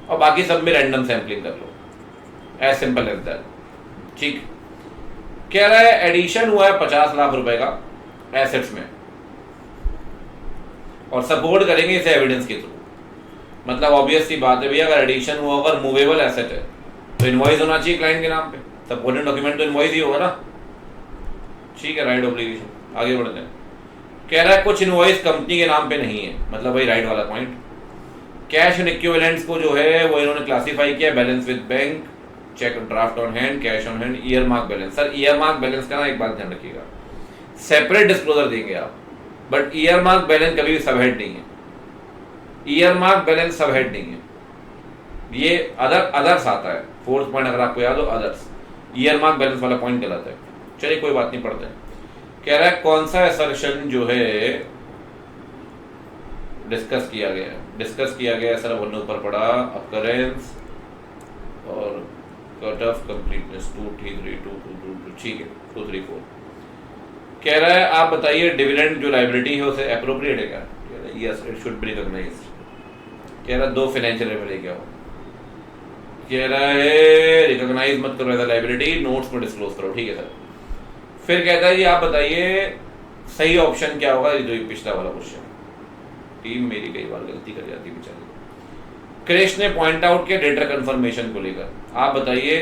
और बाकी सब में रैंडम सैम्पलिंग कर लो, एज सिंपल एज दैट। ठीक, कह रहा है एडिशन हुआ है 50 लाख रुपए का एसेट्स में, और सपोर्ट करेंगे इसे एविडेंस के थ्रू। मतलब ऑब्वियस सी बात है भैया, अगर एडिशन हुआ, अगर मूवेबल एसेट है तो इनवॉइस होना चाहिए क्लाइंट के नाम पे, सपोर्टिंग डॉक्यूमेंट तो इनवॉइस ही होगा ना। ठीक है, राइट ऑब्लिगेशन। आगे बढ़ते हैं। कह रहा है कुछ इनवॉइस कंपनी के नाम पे नहीं है, मतलब वही राइट वाला पॉइंट। कैश एंड इक्विवेलेंट्स को जो है वो इन्होंने क्लासिफाई किया, balance with bank, cheque draft on hand, cash on hand, earmark balance. Sir earmark balance का ना एक बात ध्यान रखिएगा, सेपरेट डिस्क्लोजर देंगे आप, बट ईयर मार्क बैलेंस कभी भी सब हेड नहीं है। ईयर मार्क बैलेंस सब हेड नहीं है, ये अदर्स आता है। फोर्थ पॉइंट अगर आपको याद हो, अदर्स। ईयर मार्क बैलेंस वाला पॉइंट गलत है। चलिए कोई बात नहीं, पढ़ते हैं। कह रहा है कौन सा असर्शन जो है डिस्कस किया गया सर, वन ऊपर पड़ा, अकरेंस और कट ऑफ कंप्लीटनेस 2 3 3 2 2 2। ठीक है, 2 3 4। कह रहा है आप बताइए डिविडेंड जो लायबिलिटी है उसे एप्रोप्रिएट है क्या? कह रहा है yes it should be recognised. कह रहा है 2 फाइनेंशियल रेवेन्यू क्या हो, कह रहा है रिकॉग्नाइज मत करो एज अ लायबिलिटी, नोट्स में डिस्क्लोज करो। ठीक है सर। फिर कहता है जी आप बताइए सही ऑप्शन क्या होगा, जो पिछला वाला क्वेश्चन। टीम मेरी कई बार गलती कर जाती है बेचारी। क्रिश ने पॉइंट आउट किया डेटा कंफर्मेशन को लेकर, आप बताइए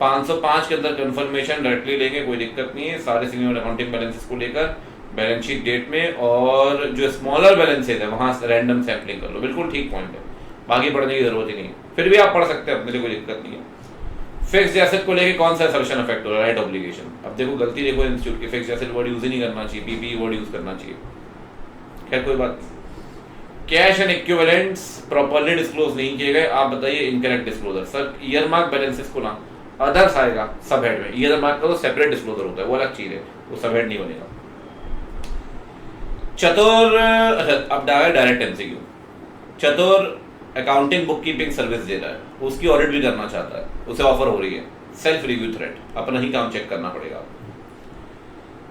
505 के अंदर कंफर्मेशन डायरेक्टली लेंगे, कोई दिक्कत नहीं है, सारे सीनियर अकाउंटिंग बैलेंसेस को लेकर बैलेंस शीट डेट में, और जो स्मॉलर बैलेंसेज है वहां रैंडम सैम्पलिंग कर लो। बिल्कुल ठीक पॉइंट है, बाकी पढ़ने की जरूरत ही नहीं है, फिर भी आप पढ़ सकते हैं, अपने लिए कोई दिक्कत नहीं है। फिक्स्ड एसेट को लेके कौन सा असर्शन इफेक्ट हो रहा है, राइट ऑब्लिगेशन। अब देखो गलती देखो इंस्टीट्यूट की, फिक्स्ड एसेट वर्ड यूज ही नहीं करना चाहिए, पीपी वर्ड यूज करना चाहिए। खैर कोई बात। Cash and equivalents properly disclose नहीं किए गए, आप बताइए incorrect disclosure. Sir year mark balances को ना अदर्स आएगा सब हेड में, ईयर मार्क का तो सेपरेट डिस्क्लोजर होता है, वो अलग चीज है, वो सब हेड नहीं बनेगा। चतुर, अब डायरेक्ट एमसीक्यू। चतुर अकाउंटिंग बुक कीपिंग सर्विस दे रहा है, उसकी ऑडिट भी करना चाहता है, उसे ऑफर हो रही है, सेल्फ रिव्यू थ्रेड, अपना ही काम चेक करना पड़ेगा।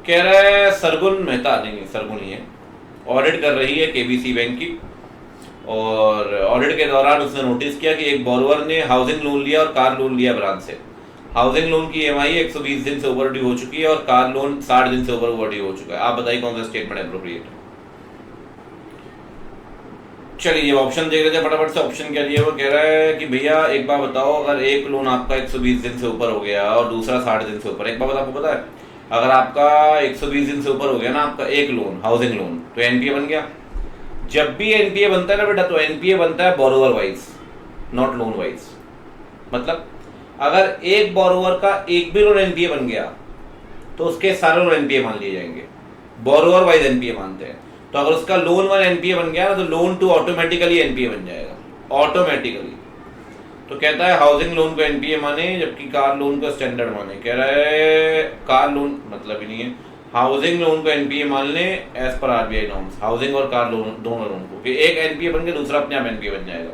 कह रहा है सरगुन मेहता, नहीं सरगुन ही है, ऑडिट कर रही है केबीसी बैंक की, और ऑडिट के दौरान उसने नोटिस किया कि एक बोरोवर ने हाउसिंग लोन लिया और कार लोन लिया ब्रांच से। हाउसिंग लोन की ईएमआई 120 दिन से ओवरड्यू हो चुकी है और कार लोन 60 दिन से ओवरड्यू हो चुका है। आप बताइए कौन सा स्टेटमेंट एप्रोप्रिएट है। चलिए ऑप्शन देख रहे थे फटाफट से। ऑप्शन क्या दिया, वो कह रहा है कि भैया एक बार बताओ, अगर एक लोन आपका 120 दिन से ऊपर हो गया और दूसरा 60 दिन से ऊपर, एक बार आपको पता है अगर आपका 120 दिन से ऊपर हो गया ना आपका एक लोन, हाउसिंग लोन, तो एनपीए बन गया। जब भी एनपीए बनता है ना बेटा, तो एनपीए बनता है borrower wise, not loan wise. मतलब अगर एक बोरोवर का एक भी लोन एनपीए बन गया तो उसके सारे लोन एनपीए मान लिए जाएंगे, बोरोवर वाइज एनपीए मानते हैं। तो अगर उसका लोन 1 एनपीए बन गया ना, तो लोन 2 ऑटोमेटिकली एनपीए बन जाएगा, ऑटोमेटिकली। तो कहता है हाउसिंग लोन को एनपीए माने, जबकि कार लोन को स्टैंडर्ड माने। कह रहा है कार लोन मतलब ही नहीं है, हाउसिंग लोन को एनपीए मान ले as per RBI norms, housing और कार लोन दोनों लोन को, कि एक एनपीए बन गया दूसरा अपने आप एनपीए बन जाएगा।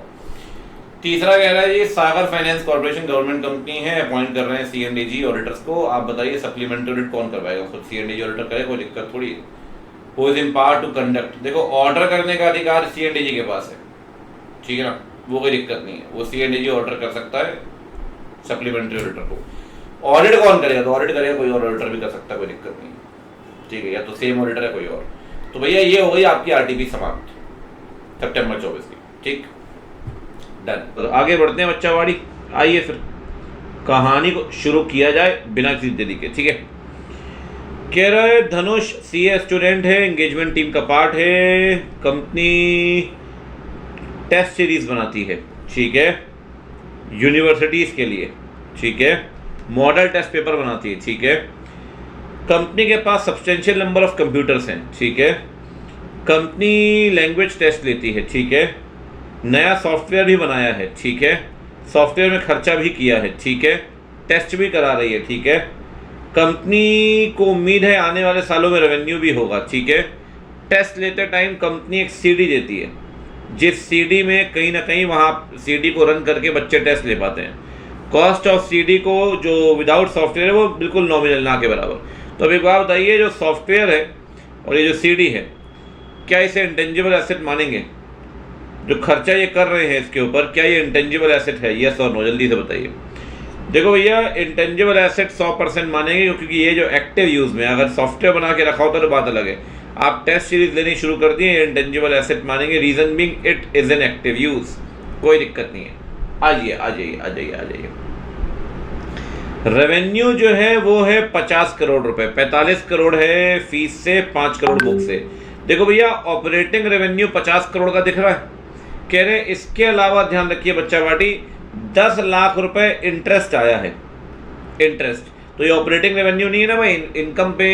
तीसरा कह रहा है ये सागर फाइनेंस कॉर्पोरेशन गवर्नमेंट कंपनी है, अपॉइंट कर रहे हैं सीएनडीजी ऑडिटर्स को, आप बताइए सप्लीमेंट्री ऑडिट कौन करवाएगा, खुद सीएनडीजी ऑडिटर करे, कोई दिक्कत थोड़ी है। Who is empowered to conduct, देखो ऑर्डर करने का अधिकार सीएनडीजी के पास है, ठीक है ना, वो कोई दिक्कत नहीं है, वो सीएनडीजी ऑर्डर कर सकता है सप्लीमेंट्री ऑडिटर को। ऑडिट कौन करेगा, तो ऑडिट करेगा कोई और ऑडिटर भी कर सकता है, कोई दिक्कत नहीं, ठीक है, या तो सेम ऑडिटर है कोई और। तो भैया ये हो गई आपकी आरटीपी समाप्त सितंबर 24 की, ठीक, डन। तो आगे बढ़ते हैं बच्चावाड़ी, आइए फिर कहानी को शुरू किया जाए बिना किसी देरी के, ठीक है। कह रहा है धनुष सीए स्टूडेंट है, एंगेजमेंट टीम का पार्ट है, कंपनी टेस्ट सीरीज बनाती है, ठीक है, यूनिवर्सिटीज के लिए, ठीक है, मॉडल टेस्ट पेपर बनाती है, ठीक है, कंपनी के पास सब्सटेंशियल नंबर ऑफ कंप्यूटर्स हैं, ठीक है, कंपनी लैंग्वेज टेस्ट लेती है, ठीक है, नया सॉफ्टवेयर भी बनाया है, ठीक है, सॉफ्टवेयर में खर्चा भी किया है, ठीक है, टेस्ट भी करा रही है, ठीक है, कंपनी को उम्मीद है आने वाले सालों में रेवेन्यू भी होगा, ठीक है, टेस्ट लेते टाइम कंपनी एक सीडी देती है, जिस सीडी में कहीं ना कहीं वहाँ सीडी को रन करके बच्चे टेस्ट ले पाते हैं। कॉस्ट ऑफ सीडी को जो विदाउट सॉफ्टवेयर है वो बिल्कुल नॉमिनल, ना के बराबर। तो अभी बात बताइए, जो सॉफ्टवेयर है और ये जो सीडी है, क्या इसे इंटेंजिबल एसेट मानेंगे? जो खर्चा ये कर रहे हैं इसके ऊपर, क्या ये इंटेंजिबल एसेट है? यस और नो, जल्दी से बताइए। देखो भैया, इंटेंजिबल एसेट 100% मानेंगे, क्योंकि ये जो एक्टिव यूज़ में, अगर सॉफ्टवेयर बना के रखा होता तो बात अलग है। आप टेस्ट सीरीज लेनी शुरू कर दिए, इंटेंजिबल एसेट मानेंगे। Reason being it is an active use, कोई दिक्कत नहीं है। आ जाइए। रेवेन्यू जो है वो है 50 करोड़ रुपए, 45 करोड़ है फीस से, 5 करोड़ बुक से। देखो भैया, ऑपरेटिंग रेवेन्यू 50 करोड़ का दिख रहा है, कह रहे इसके अलावा ध्यान रखिए बच्चा पार्टी, 10 लाख रुपए इंटरेस्ट आया है, इंटरेस्ट। तो ये ऑपरेटिंग रेवेन्यू नहीं है ना भाई, इनकम पे,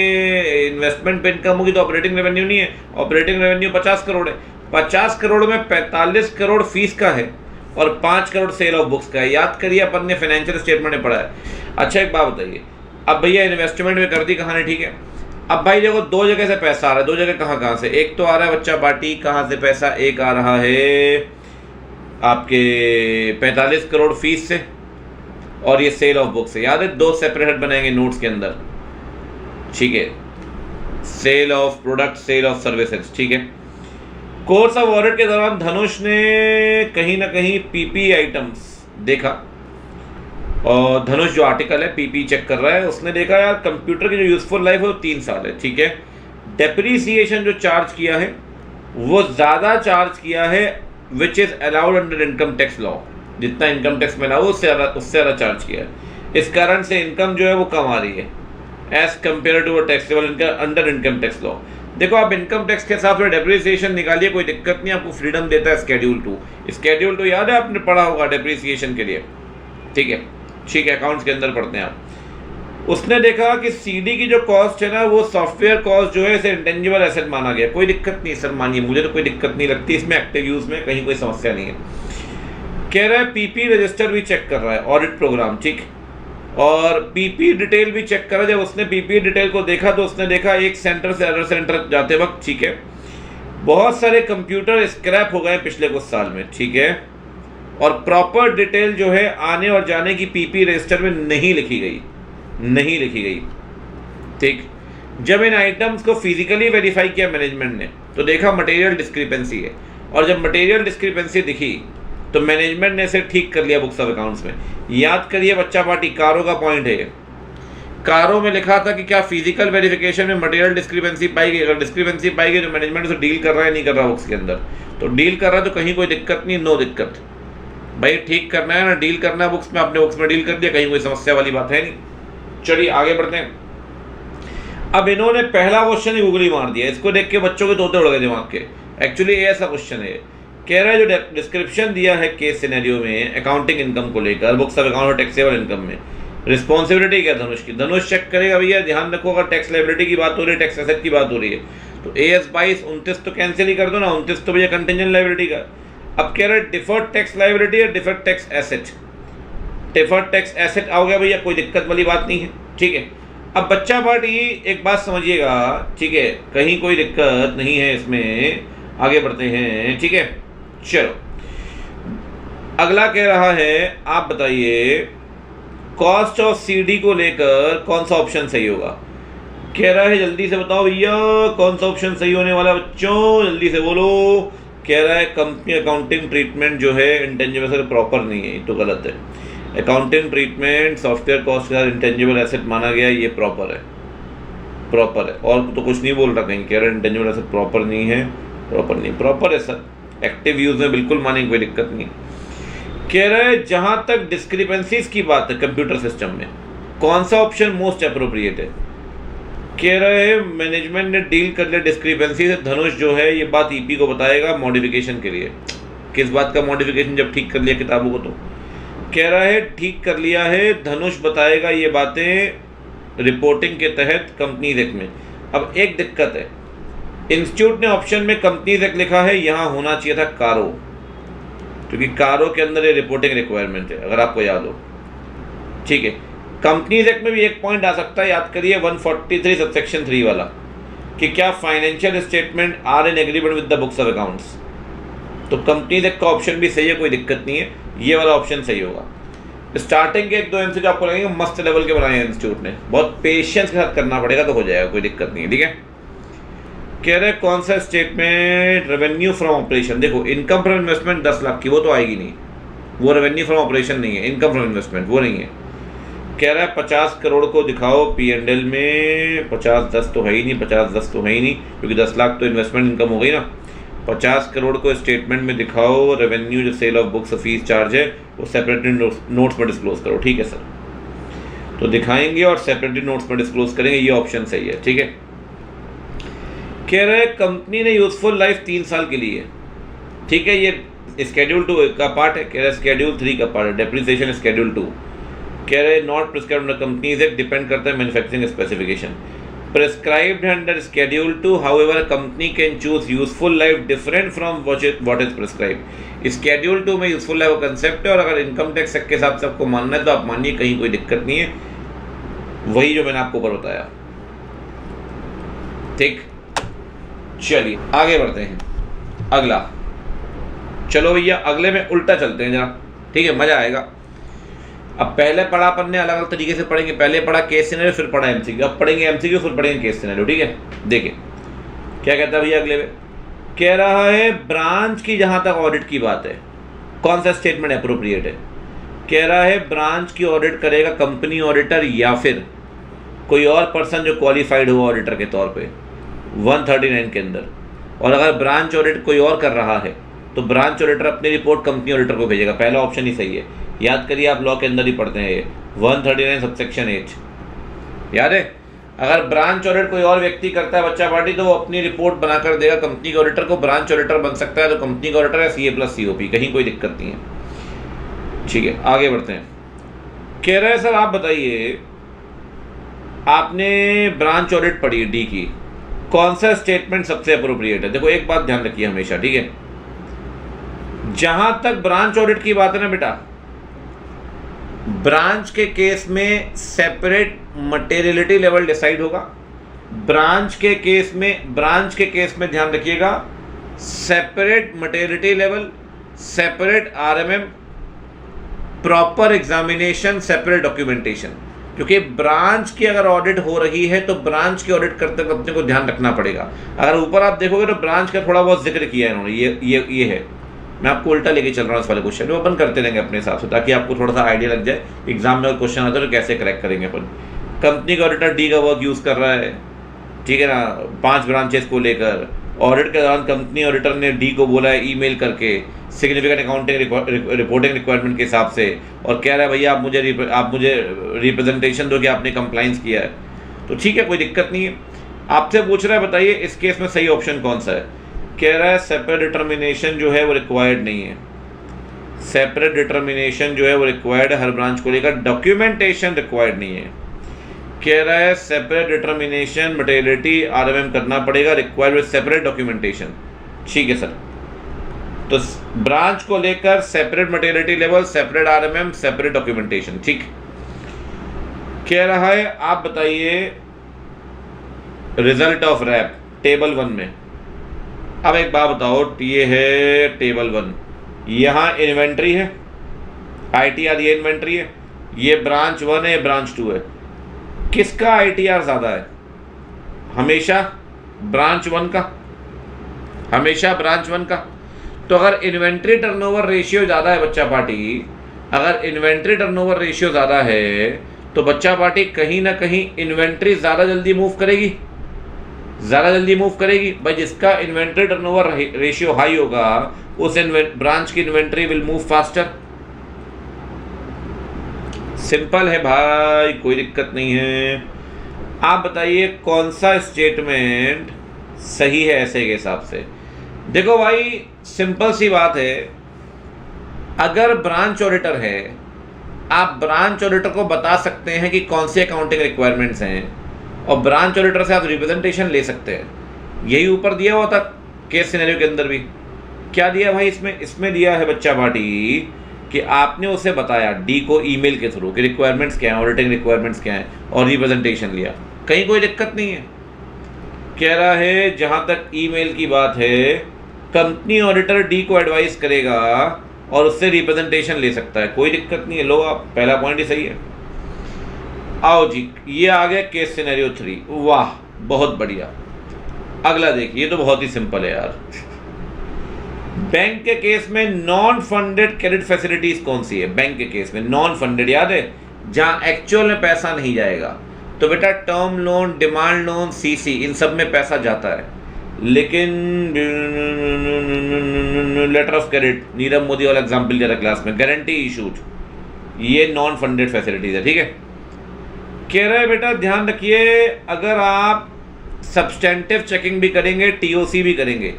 इन्वेस्टमेंट पे इनकम होगी तो ऑपरेटिंग रेवेन्यू नहीं है। ऑपरेटिंग रेवेन्यू 50 करोड़ है, 50 करोड़ में 45 करोड़ फीस का है और 5 करोड़ सेल ऑफ बुक्स का है। याद करिए, अपन ने फाइनेंशियल स्टेटमेंट में पढ़ा है। अच्छा एक बात बताइए, अब भैया इन्वेस्टमेंट में कर दी कहानी, ठीक है। अब भाई देखो, दो जगह से पैसा आ रहा है, दो जगह कहाँ से? एक तो आ रहा है बच्चा पार्टी, कहाँ से पैसा? एक आ रहा है आपके 45 करोड़ फीस से, और ये सेल ऑफ बुक से। याद है, दो सेपरेट बनाएंगे नोट्स के अंदर, ठीक है। Sale of product, sale of services, ठीक है। कोर्स ऑफ ऑडिट के दौरान धनुष ने कहीं ना कहीं पीपी आइटम्स देखा, और धनुष जो आर्टिकल है पीपी चेक कर रहा है, उसने देखा यार कंप्यूटर की जो यूजफुल लाइफ है वो 3 साल है, ठीक है। डेप्रीसिएशन जो चार्ज किया है वो ज़्यादा चार्ज किया है, which is allowed under income tax law. जितना इनकम टैक्स में ना हो उससे ज़्यादा चार्ज किया है। इस कारण से इनकम जो है वो कम आ रही है as compare to taxable income under income tax law. देखो, आप इनकम टैक्स के हिसाब से डेप्रीसिएशन निकालिए, कोई दिक्कत नहीं, आपको फ्रीडम देता है स्केड्यूल 2। स्केड्यूल 2 याद है, आपने पढ़ा होगा डेप्रीसिएशन के लिए, ठीक है। अकाउंट्स के अंदर पढ़ते हैं आप। उसने देखा कि सीडी की जो कॉस्ट है ना, वो सॉफ्टवेयर कॉस्ट जो है इसे इंटेंजिबल एसेट माना गया। कोई दिक्कत नहीं सर, मानिए, मुझे तो कोई दिक्कत नहीं लगती इसमें, एक्टिव यूज में कहीं कोई समस्या नहीं है। कह रहा है पीपी रजिस्टर भी चेक कर रहा है, ऑडिट प्रोग्राम, ठीक, और पीपी डिटेल भी चेक करा। जब उसने पीपी डिटेल को देखा तो उसने देखा एक सेंटर से अदर सेंटर जाते वक्त, ठीक है, बहुत सारे कंप्यूटर स्क्रैप हो गए पिछले कुछ साल में, ठीक है, और प्रॉपर डिटेल जो है आने और जाने की पीपी रजिस्टर में नहीं लिखी गई, ठीक। जब इन आइटम्स को फिजिकली वेरीफाई किया मैनेजमेंट ने तो देखा मटेरियल डिस्क्रिपेंसी है, और जब मटेरियल डिस्क्रिपेंसी दिखी तो मैनेजमेंट ने इसे ठीक कर लिया बुक्स ऑफ अकाउंट्स में। याद करिए बच्चा पार्टी, कारो का पॉइंट है, कारो में लिखा था कि क्या फिजिकल वेरिफिकेशन में मटेरियल डिस्क्रिपेंसी पाई गई। अगर डिस्क्रिपेंसी पाई गई तो मैनेजमेंट उसे डील कर रहा है, नहीं कर रहा बुक्स के अंदर, तो डील कर रहा है तो कहीं कोई दिक्कत नहीं, नो दिक्कत भाई। ठीक करना है ना, डील करना है बुक्स में, आपने बुक्स में डील कर दिया, कहीं कोई समस्या वाली बात है नहीं। चलिए आगे बढ़ते हैं। अब इन्होंने पहला क्वेश्चन ही गूगली मार दिया, इसको देख के बच्चों के तोते उड़ गए दिमाग के। एक्चुअली ऐसा क्वेश्चन है, कह रहा है जो डिस्क्रिप्शन दिया है केस सिनेरियो में अकाउंटिंग इनकम को लेकर, बुक्स ऑफ अकाउंट और टैक्सेबल इनकम में रिस्पॉन्सिबिलिटी क्या धनुष की? धनुष चेक करेगा भैया, ध्यान रखो, अगर टैक्स लायबिलिटी की बात हो रही है, टैक्स एसेट की बात हो रही है, तो AS 22 29 तो कैंसिल ही कर दो ना, 29 तो भैया कंटिजेंट लायबिलिटी का। अब कह रहा है डिफर्ड टैक्स लायबिलिटी या deferred tax asset, deferred tax asset आओ गया भैया, कोई दिक्कत वाली बात नहीं है, ठीक है। अब बच्चा पार्टी एक बात समझिएगा, ठीक है, कहीं कोई दिक्कत नहीं है इसमें, आगे बढ़ते हैं, ठीक है। चलो अगला कह रहा है, आप बताइए कॉस्ट ऑफ सीडी को लेकर कौन सा ऑप्शन सही होगा? कह रहा है जल्दी से बताओ भैया, कौन सा ऑप्शन सही होने वाला बच्चों, जल्दी से बोलो। कह रहा है कंपनी अकाउंटिंग ट्रीटमेंट जो है इंटेंजिबल एसेट प्रॉपर नहीं है, तो गलत है। अकाउंटिंग ट्रीटमेंट सॉफ्टवेयर कॉस्ट का इंटेंजिबल एसेट माना गया, ये प्रॉपर है, और तो कुछ नहीं बोल रहा कहीं। कह रहा है इंटेंजिबल एसेट प्रॉपर नहीं है, प्रॉपर है सर, एक्टिव यूज में बिल्कुल मानेंगे, कोई दिक्कत नहीं। कह रहा है जहां तक डिस्क्रिपेंसीज की बात है कंप्यूटर सिस्टम में, कौन सा ऑप्शन मोस्ट अप्रोप्रिएट है? कह रहे हैं मैनेजमेंट ने डील कर लिया डिस्क्रिपेंसी से, धनुष जो है ये बात ईपी को बताएगा मॉडिफिकेशन के लिए। किस बात का मॉडिफिकेशन? जब ठीक कर लिया किताबों को, तो कह रहा है ठीक कर लिया है, धनुष बताएगा ये बातें रिपोर्टिंग के तहत कंपनीज एक्ट में। अब एक दिक्कत है, इंस्टीट्यूट ने ऑप्शन में कंपनीज एक्ट लिखा है, यहाँ होना चाहिए था कारो, क्योंकि कारो के अंदर ये रिपोर्टिंग रिक्वायरमेंट है, अगर आपको याद हो, ठीक है। कंपनीज एक्ट में भी एक पॉइंट आ सकता है, याद करिए 143 सबसेक्शन 3 वाला, कि क्या financial statement are in agreement with the books of accounts. तो कंपनीज एक्ट का ऑप्शन भी सही है, कोई दिक्कत नहीं है, ये वाला ऑप्शन सही होगा। स्टार्टिंग के 1-2 एमसीक्यू आपको लगेंगे मस्त लेवल के बनाए हैं इंस्टीट्यूट ने, बहुत पेशेंस के साथ करना पड़ेगा तो हो जाएगा, कोई दिक्कत नहीं है। ठीक है, कह रहे कौन सा स्टेटमेंट रेवेन्यू फ्रॉम ऑपरेशन, देखो इनकम फ्रॉम इन्वेस्टमेंट 10 लाख की वो तो आएगी नहीं, वो रेवेन्यू फ्रॉम ऑपरेशन नहीं है, इनकम फ्रॉम इन्वेस्टमेंट वो नहीं है। कह रहा है 50 करोड़ को दिखाओ P&L में, 50-10 तो है ही नहीं, 50-10 तो है ही नहीं, क्योंकि 10 लाख तो इन्वेस्टमेंट इनकम हो गई ना। 50 करोड़ को स्टेटमेंट में दिखाओ, रेवेन्यू जो sale of books fees charge है वो सेपरेटली नोट्स में डिस्क्लोज करो। ठीक है सर, तो दिखाएंगे और सेपरेटली नोट्स में डिस्क्लोज करेंगे, ये ऑप्शन सही है। ठीक है, कह रहे कंपनी ने यूजफुल लाइफ 3 साल के लिए, ठीक है, ये स्केड्यूल 2 का पार्ट है, कह रहे स्केड्यूल 3 का पार्ट है, डेप्रिसिएशन स्केड्यूल 2। कह रहे not prescribed under companies act, depend करता है manufacturing specification. Prescribed under schedule 2, however company can choose useful life different from what is prescribed. Schedule 2 में यूजफुल लाइफ का कंसेप्ट है, और अगर इनकम टैक्स एक्ट के हिसाब से आपको मानना है तो आप मानिए, कहीं कोई दिक्कत नहीं है, वही जो मैंने आपको ऊपर बताया। ठीक, चलिए आगे बढ़ते हैं। अगला, चलो भैया अगले में उल्टा चलते हैं जरा, ठीक है, मजा आएगा। अब पहले पढ़ा अपन ने अलग अलग तरीके से पढ़ेंगे, पहले पढ़ा केस सिनेरियो, फिर पढ़ा एमसीक्यू, अब पढ़ेंगे एमसीक्यू, फिर पढ़ेंगे केस सिनेरियो। ठीक है, देखिए क्या कहता है भैया अगले में, कह रहा है ब्रांच की जहां तक ऑडिट की बात है, कौन सा स्टेटमेंट अप्रोप्रिएट है। कह रहा है ब्रांच की ऑडिट करेगा कंपनी ऑडिटर या फिर कोई और पर्सन जो क्वालिफाइड हुआ ऑडिटर के तौर पे 139 के अंदर। और अगर ब्रांच ऑडिट कोई और कर रहा है तो ब्रांच ऑडिटर अपनी रिपोर्ट कंपनी ऑडिटर को भेजेगा। पहला ऑप्शन ही सही है, याद करिए, आप लॉ के अंदर ही पढ़ते हैं ये 139 सबसेक्शन H, याद है। अगर ब्रांच ऑडिट कोई और व्यक्ति करता है बच्चा पार्टी, तो वो अपनी रिपोर्ट बनाकर देगा कंपनी के ऑडिटर को, ब्रांच ऑडिटर बन सकता है तो कंपनी का ऑडिटर है CA प्लस COP, कहीं कोई दिक्कत नहीं है। ठीक है, आगे बढ़ते हैं। कह रहे हैं सर आप बताइए, आपने ब्रांच ऑडिट पढ़ी D की, कौन सा स्टेटमेंट सबसे अप्रोप्रिएट है। देखो एक बात ध्यान रखिए हमेशा, ठीक है, जहां तक ब्रांच ऑडिट की बात है ना बेटा, ब्रांच के केस में सेपरेट मटेरियलिटी लेवल डिसाइड होगा। ब्रांच के केस में ध्यान रखिएगा, separate materiality level, separate RMM, proper examination, separate documentation. क्योंकि ब्रांच की अगर ऑडिट हो रही है तो ब्रांच की ऑडिट करते वक्त अपने को ध्यान रखना पड़ेगा। अगर ऊपर आप देखोगे तो ब्रांच का थोड़ा बहुत जिक्र किया है इन्होंने, ये है, मैं आपको उल्टा लेके चल रहा हूँ इस वाले क्वेश्चन में, अपन करते रहेंगे अपने हिसाब से, ताकि आपको थोड़ा सा आइडिया लग जाए एग्जाम में अगर क्वेश्चन आता है तो कैसे क्रैक करेंगे अपन। कंपनी का ऑडिटर D का वर्क यूज़ कर रहा है, ठीक है ना, 5 ब्रांचेस को लेकर। ऑडिट के दौरान कंपनी ऑडिटर ने D को बोला है ईमेल करके सिग्निफिकेंट अकाउंटिंग रिपोर्टिंग रिक्वायरमेंट के हिसाब से, और कह रहा है भैया आप मुझे रिप्रेजेंटेशन दो कि आपने कंप्लाइंस किया है, तो ठीक है, कोई दिक्कत नहीं है। आपसे पूछ रहा है बताइए इस केस में सही ऑप्शन कौन सा है। कह रहा है सेपरेट डिटर्मिनेशन जो है वो रिक्वायर्ड नहीं है, सेपरेट डिटर्मिनेशन जो है वो रिक्वायर्ड है हर ब्रांच को लेकर, डॉक्यूमेंटेशन रिक्वायर्ड नहीं है। कह रहा है सेपरेट डिटर्मिनेशन मटेरियलिटी RMM करना पड़ेगा, रिक्वायर्ड विद सेपरेट डॉक्यूमेंटेशन। ठीक है सर, तो ब्रांच को लेकर separate materiality level, separate RMM, separate documentation. ठीक, कह रहा है आप बताइए रिजल्ट ऑफ रैप टेबल 1 में। अब एक बात बताओ, ये है टेबल 1, यहाँ इन्वेंट्री है, ITR ये इन्वेंट्री है, ये ब्रांच 1 है, ब्रांच 2 है, किसका ITR ज़्यादा है। हमेशा ब्रांच 1 का, हमेशा ब्रांच 1 का। तो अगर इन्वेंट्री टर्नओवर रेशियो ज़्यादा है बच्चा पार्टी, अगर इन्वेंट्री टर्नओवर रेशियो ज़्यादा है तो बच्चा पार्टी कहीं ना कहीं इन्वेंट्री ज़्यादा जल्दी मूव करेगी, ज़्यादा जल्दी मूव करेगी भाई। जिसका इन्वेंट्री टर्नओवर रेशियो हाई होगा उस ब्रांच की inventory will move faster. Simple है भाई, कोई दिक्कत नहीं है। आप बताइए कौन सा स्टेटमेंट सही है ऐसे के हिसाब से। देखो भाई सिंपल सी बात है, अगर ब्रांच ऑडिटर है, आप ब्रांच ऑडिटर को बता सकते हैं कि कौन सी अकाउंटिंग रिक्वायरमेंट्स हैं, और ब्रांच ऑडिटर से आप रिप्रेजेंटेशन ले सकते हैं। यही ऊपर दिया हुआ था केस सिनेरियो के अंदर भी। क्या दिया भाई इसमें दिया है बच्चा पार्टी कि आपने उसे बताया D को ईमेल के थ्रू कि रिक्वायरमेंट्स क्या हैं, ऑडिटिंग रिक्वायरमेंट्स क्या हैं, और रिप्रेजेंटेशन लिया, कहीं कोई दिक्कत नहीं है। कह रहा है जहाँ तक ईमेल की बात है, कंपनी ऑडिटर D को एडवाइस करेगा और उससे रिप्रेजेंटेशन ले सकता है, कोई दिक्कत नहीं है। लो आप, पहला पॉइंट ही सही है। आओ जी, ये आ गया केस सिनेरियो 3। वाह, बहुत बढ़िया। अगला देखिए, ये तो बहुत ही सिंपल है यार। बैंक के केस में नॉन फंडेड क्रेडिट फैसिलिटीज कौन सी है? बैंक के केस में नॉन फंडेड, याद है, जहां एक्चुअल में पैसा नहीं जाएगा। तो बेटा term loan, demand loan, CC, इन सब में पैसा जाता है, लेकिन लेटर ऑफ क्रेडिट, नीरव मोदी वाला एग्जाम्पल दिया था क्लास में, गारंटी इशूड, ये नॉन फंडेड फैसिलिटीज है। ठीक है, कह रहा है बेटा ध्यान रखिए, अगर आप सब्सटेंटिव चेकिंग भी करेंगे, टीओसी भी करेंगे,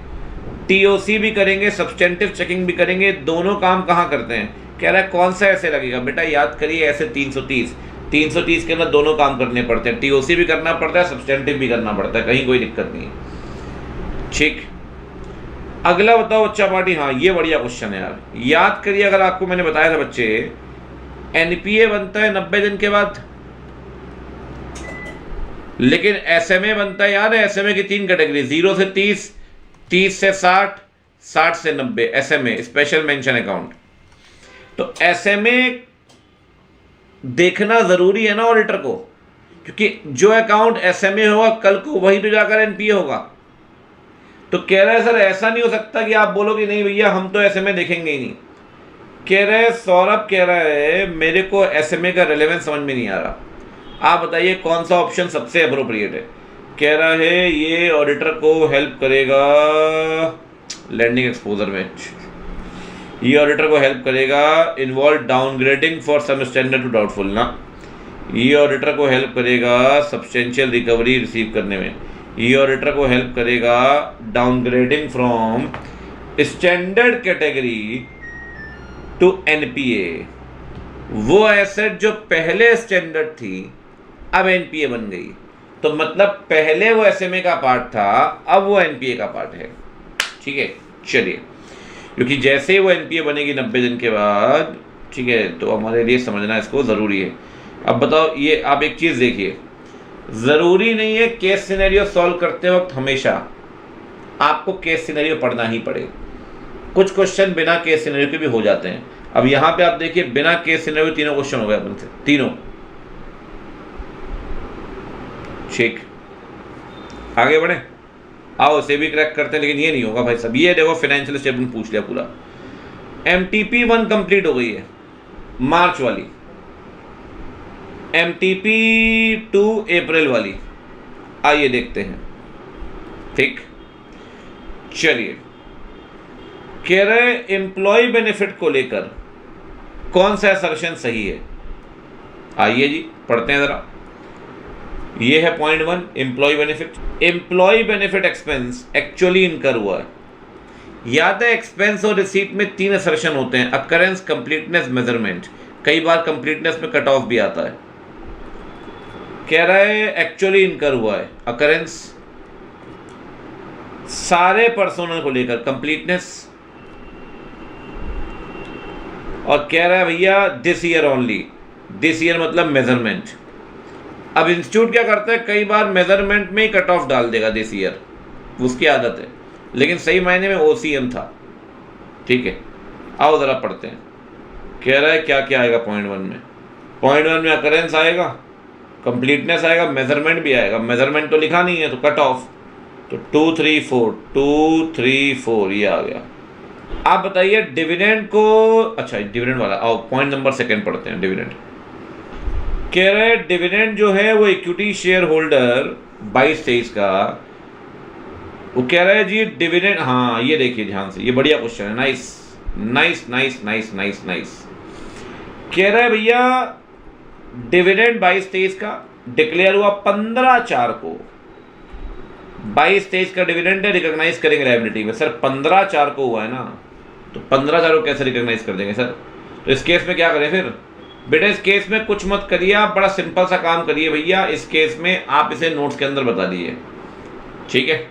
टीओसी भी करेंगे, सब्सटेंटिव चेकिंग भी करेंगे, दोनों काम कहाँ करते हैं? कह रहा है कौन सा ऐसे लगेगा? बेटा याद करिए, ऐसे 330 के अंदर दोनों काम करने पड़ते हैं, टीओसी भी करना पड़ता है, सब्सटेंटिव भी करना पड़ता है, कहीं कोई दिक्कत नहीं है। ठीक, अगला बताओ बच्चा पार्टी। हाँ, ये बढ़िया क्वेश्चन है यार, याद करिए। अगर आपको मैंने बताया था बच्चे, एनपीए बनता है 90 दिन के बाद, लेकिन एसएमए बनता है, याद है, एसएमए की 3 कैटेगरी, 0 से 30, 30 से 60, 60 से 90, एसएमए, स्पेशल मेंशन अकाउंट। तो एसएमए देखना जरूरी है ना ऑडिटर को, क्योंकि जो अकाउंट एसएमए होगा कल को वही तो जाकर एनपीए होगा। तो कह रहा है सर ऐसा नहीं हो सकता कि आप बोलो कि नहीं भैया हम तो एसएमए देखेंगे ही नहीं। कह रहे हैं सौरभ, कह रहा है मेरे को एसएमए का रेलेवेंस समझ में नहीं आ रहा, आप बताइए कौन सा ऑप्शन सबसे अप्रोप्रिएट है। कह रहा है ये ऑडिटर को हेल्प करेगा लैंडिंग एक्सपोजर में, ये ऑडिटर को हेल्प करेगा involve downgrading for some standard to doubtful ना, ये ऑडिटर को हेल्प करेगा सब्सटेंशियल रिकवरी रिसीव करने में, ये ऑडिटर को हेल्प करेगा downgrading from standard category to NPA. वो एसेट जो पहले स्टैंडर्ड थी अब एनपीए बन गई, तो मतलब पहले वो एसएमए का पार्ट था, अब वो एनपीए का पार्ट है। ठीक है, चलिए, क्योंकि जैसे ही वो एनपीए बनेगी 90 दिन के बाद, ठीक है, तो हमारे लिए समझना इसको ज़रूरी है। अब बताओ, ये आप एक चीज़ देखिए, ज़रूरी नहीं है केस सिनेरियो सॉल्व करते वक्त हमेशा आपको केस सिनेरियो पढ़ना ही पड़े, कुछ क्वेश्चन बिना केस सिनेरियो के भी हो जाते हैं। अब यहाँ पे आप देखिए, बिना केस सिनेरियो तीनों क्वेश्चन हो गए अपन से, तीनों। ठीक, आगे बढ़े, आओ इसे भी क्रैक करते हैं, लेकिन ये नहीं होगा भाई साहब। ये देखो फाइनेंशियल स्टेटमेंट पूछ लिया पूरा, एमटीपी 1 कंप्लीट हो गई है, मार्च वाली, MTP 2 अप्रैल वाली, आइए देखते हैं। ठीक, चलिए, कह रहे एम्प्लॉय बेनिफिट को लेकर कौन सा असर्शन सही है? आइए जी पढ़ते हैं जरा। ये है point 1, employ benefit. Employ benefit expense actually incur हुआ है। याद है एक्सपेंस और रिसीट में 3 असर्शन होते हैं, अकरेंस, कंप्लीटनेस, मेजरमेंट। कई बार कंप्लीटनेस में कट ऑफ भी आता है। कह रहा है एक्चुअली इनकर हुआ है, अकरेंस सारे पर्सोनल को लेकर, कंप्लीटनेस, और कह रहा है भैया this year only, this year मतलब मेजरमेंट। अब इंस्टीट्यूट क्या करता है, कई बार मेजरमेंट में ही कट ऑफ डाल देगा दिस ईयर, उसकी आदत है, लेकिन सही मायने में ओसीएम था। ठीक है, आओ ज़रा पढ़ते हैं। कह रहा है क्या क्या आएगा पॉइंट 1 में। पॉइंट 1 में अकरेंस आएगा, कंप्लीटनेस आएगा, मेजरमेंट भी आएगा। मेजरमेंट तो लिखा नहीं है तो कट ऑफ, तो 2 3 4 2 3 4 ये आ गया। आप बताइए डिविडेंड को, अच्छा डिविडेंड वाला, आओ पॉइंट नंबर 2 पढ़ते हैं। डिविडेंड कह रहे हैं डिविडेंड जो है वो इक्विटी शेयर होल्डर 22-23 का, वो कह रहा है जी डिविडेंड। हाँ ये देखिए ध्यान से, ये बढ़िया क्वेश्चन है, nice nice nice nice nice nice. कह रहा है भैया डिविडेंड 22-23 का डिक्लेयर हुआ 15/4 को, 22-23 का डिविडेंड है, रिकॉग्नाइज करेंगे लायबिलिटी में। सर 15/4 को हुआ है ना, तो 15/4 को कैसे रिकॉग्नाइज कर देंगे सर? तो इस केस में क्या करें फिर? बेटा इस केस में कुछ मत करिए, आप बड़ा सिंपल सा काम करिए भैया। इस केस में आप इसे नोट्स के अंदर बता दीजिए, ठीक है।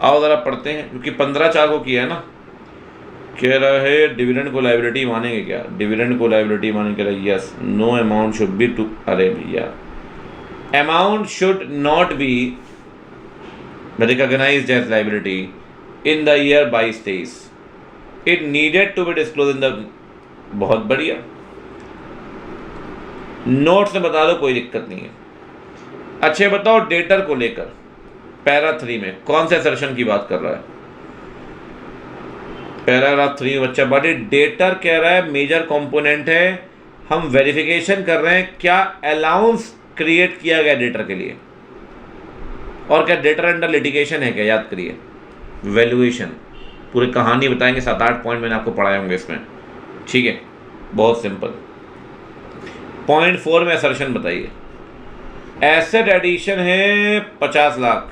आओ ज़रा पढ़ते हैं, क्योंकि 15/4 को किया है ना। कह रहा है डिविडेंड को लायबिलिटी मानेंगे क्या? डिविडेंड को लायबिलिटी मानेंगे, कह रहा है yes, no amount should be to, अरे भैया amount should not be recognized as liability in the year 22-23। It needed to be disclose in the, बहुत बढ़िया। नोट्स में बता दो, कोई दिक्कत नहीं है। अच्छे बताओ डेटर को लेकर पैरा 3 में कौन से असर्शन की बात कर रहा है? पैराग्राफ 3 में बच्चा बड़ी डेटर कह रहा है मेजर कंपोनेंट है, हम वेरिफिकेशन कर रहे हैं क्या अलाउंस क्रिएट किया गया डेटर के लिए, और क्या डेटर अंडर लिटिगेशन है क्या, याद करिए। वैल्यूएशन पूरी कहानी बताएंगे, 7-8 पॉइंट मैंने आपको पढ़ाए होंगे इसमें, ठीक है, बहुत सिंपल। पॉइंट 4 में असर्शन बताइए। एसेट एडिशन है 50 लाख,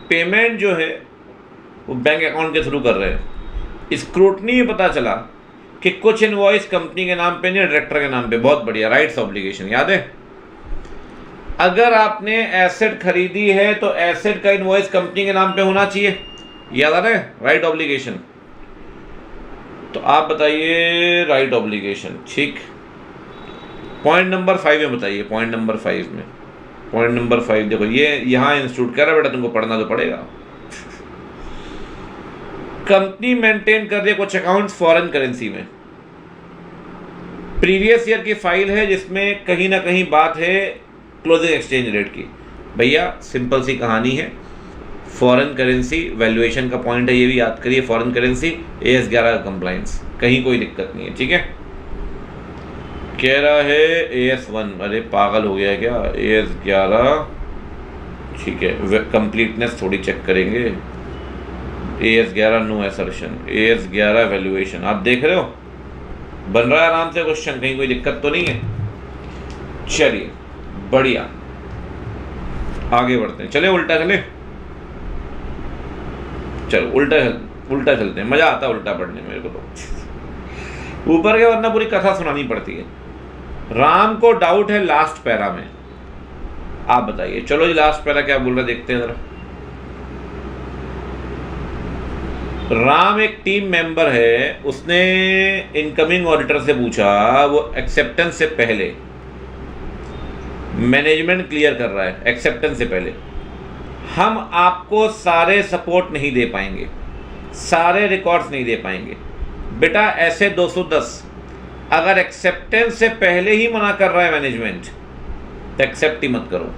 पेमेंट जो है वो बैंक अकाउंट के थ्रू कर रहे हैं। स्क्रूटनी में पता चला कि कुछ इनवॉइस कंपनी के नाम पे नहीं, डायरेक्टर के नाम पे, बहुत बढ़िया। राइट्स ऑब्लिगेशन याद है, अगर आपने एसेट खरीदी है तो एसेट का इनवॉइस कंपनी के नाम पे होना चाहिए, याद आ रहा है, राइट ऑब्लिगेशन। तो आप बताइए राइट ऑब्लिगेशन, ठीक। पॉइंट नंबर 5 में बताइए, पॉइंट नंबर 5 में, पॉइंट नंबर 5 देखो, ये यहाँ इंस्टीट्यूट कह रहा है बेटा तुमको पढ़ना तो पड़ेगा। कंपनी मेंटेन कर रही है कुछ अकाउंट्स फॉरेन करेंसी में, प्रीवियस ईयर की फाइल है जिसमें कहीं ना कहीं बात है क्लोजिंग एक्सचेंज रेट की। भैया सिंपल सी कहानी है, फॉरेन करेंसी वैल्यूएशन का पॉइंट है, ये भी याद करिए। फॉरेन करेंसी AS 11 का कंप्लाइंस, कहीं कोई दिक्कत नहीं है, ठीक है। कह रहा है AS 1, अरे पागल हो गया है क्या, AS 11, ठीक है, कंप्लीटनेस थोड़ी चेक करेंगे। AS 11 no assertion, AS 11 valuation, आप देख रहे हो बन रहा है आराम से क्वेश्चन, कहीं कोई दिक्कत तो नहीं है। चलिए बढ़िया, आगे बढ़ते हैं। चले उल्टा चले, चलो उल्टा चलते हैं, मजा आता है उल्टा पढ़ने में मेरे को तो। ऊपर के वरना पूरी कथा सुनानी पड़ती है। राम को डाउट है लास्ट पैरा में, आप बताइए। चलो जी लास्ट पैरा क्या बोल रहा है देखते हैं जरा। राम एक टीम मेंबर है, उसने इनकमिंग ऑडिटर से पूछा, वो एक्सेप्टेंस से पहले मैनेजमेंट क्लियर कर रहा है, एक्सेप्टेंस से पहले हम आपको सारे सपोर्ट नहीं दे पाएंगे, सारे रिकॉर्ड्स नहीं दे पाएंगे। बेटा ऐसे 210 अगर एक्सेप्टेंस से पहले ही मना कर रहा है मैनेजमेंट तो एक्सेप्ट ही मत करो।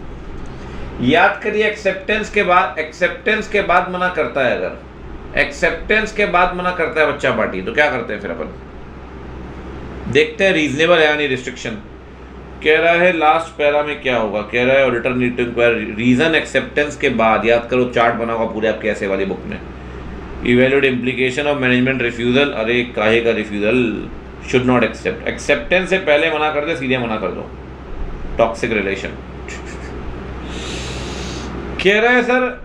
याद करिए एक्सेप्टेंस के बाद मना करता है, अगर एक्सेप्टेंस के बाद मना करता है बच्चा पार्टी, तो क्या करते हैं फिर अपन, देखते हैं रीजनेबल है या नहीं रिस्ट्रिक्शन। कह रहा है लास्ट पैरा में क्या होगा, कह रहा है auditor need to inquire reason acceptance के बाद, याद करो चार्ट बना हुआ पूरे आपके ऐसे वाली बुक में। Evaluate implication of management refusal, अरे काहे का refusal, should not accept, acceptance से पहले मना कर दे, सीधे मना कर दो, टॉक्सिक रिलेशन। कह रहा है सर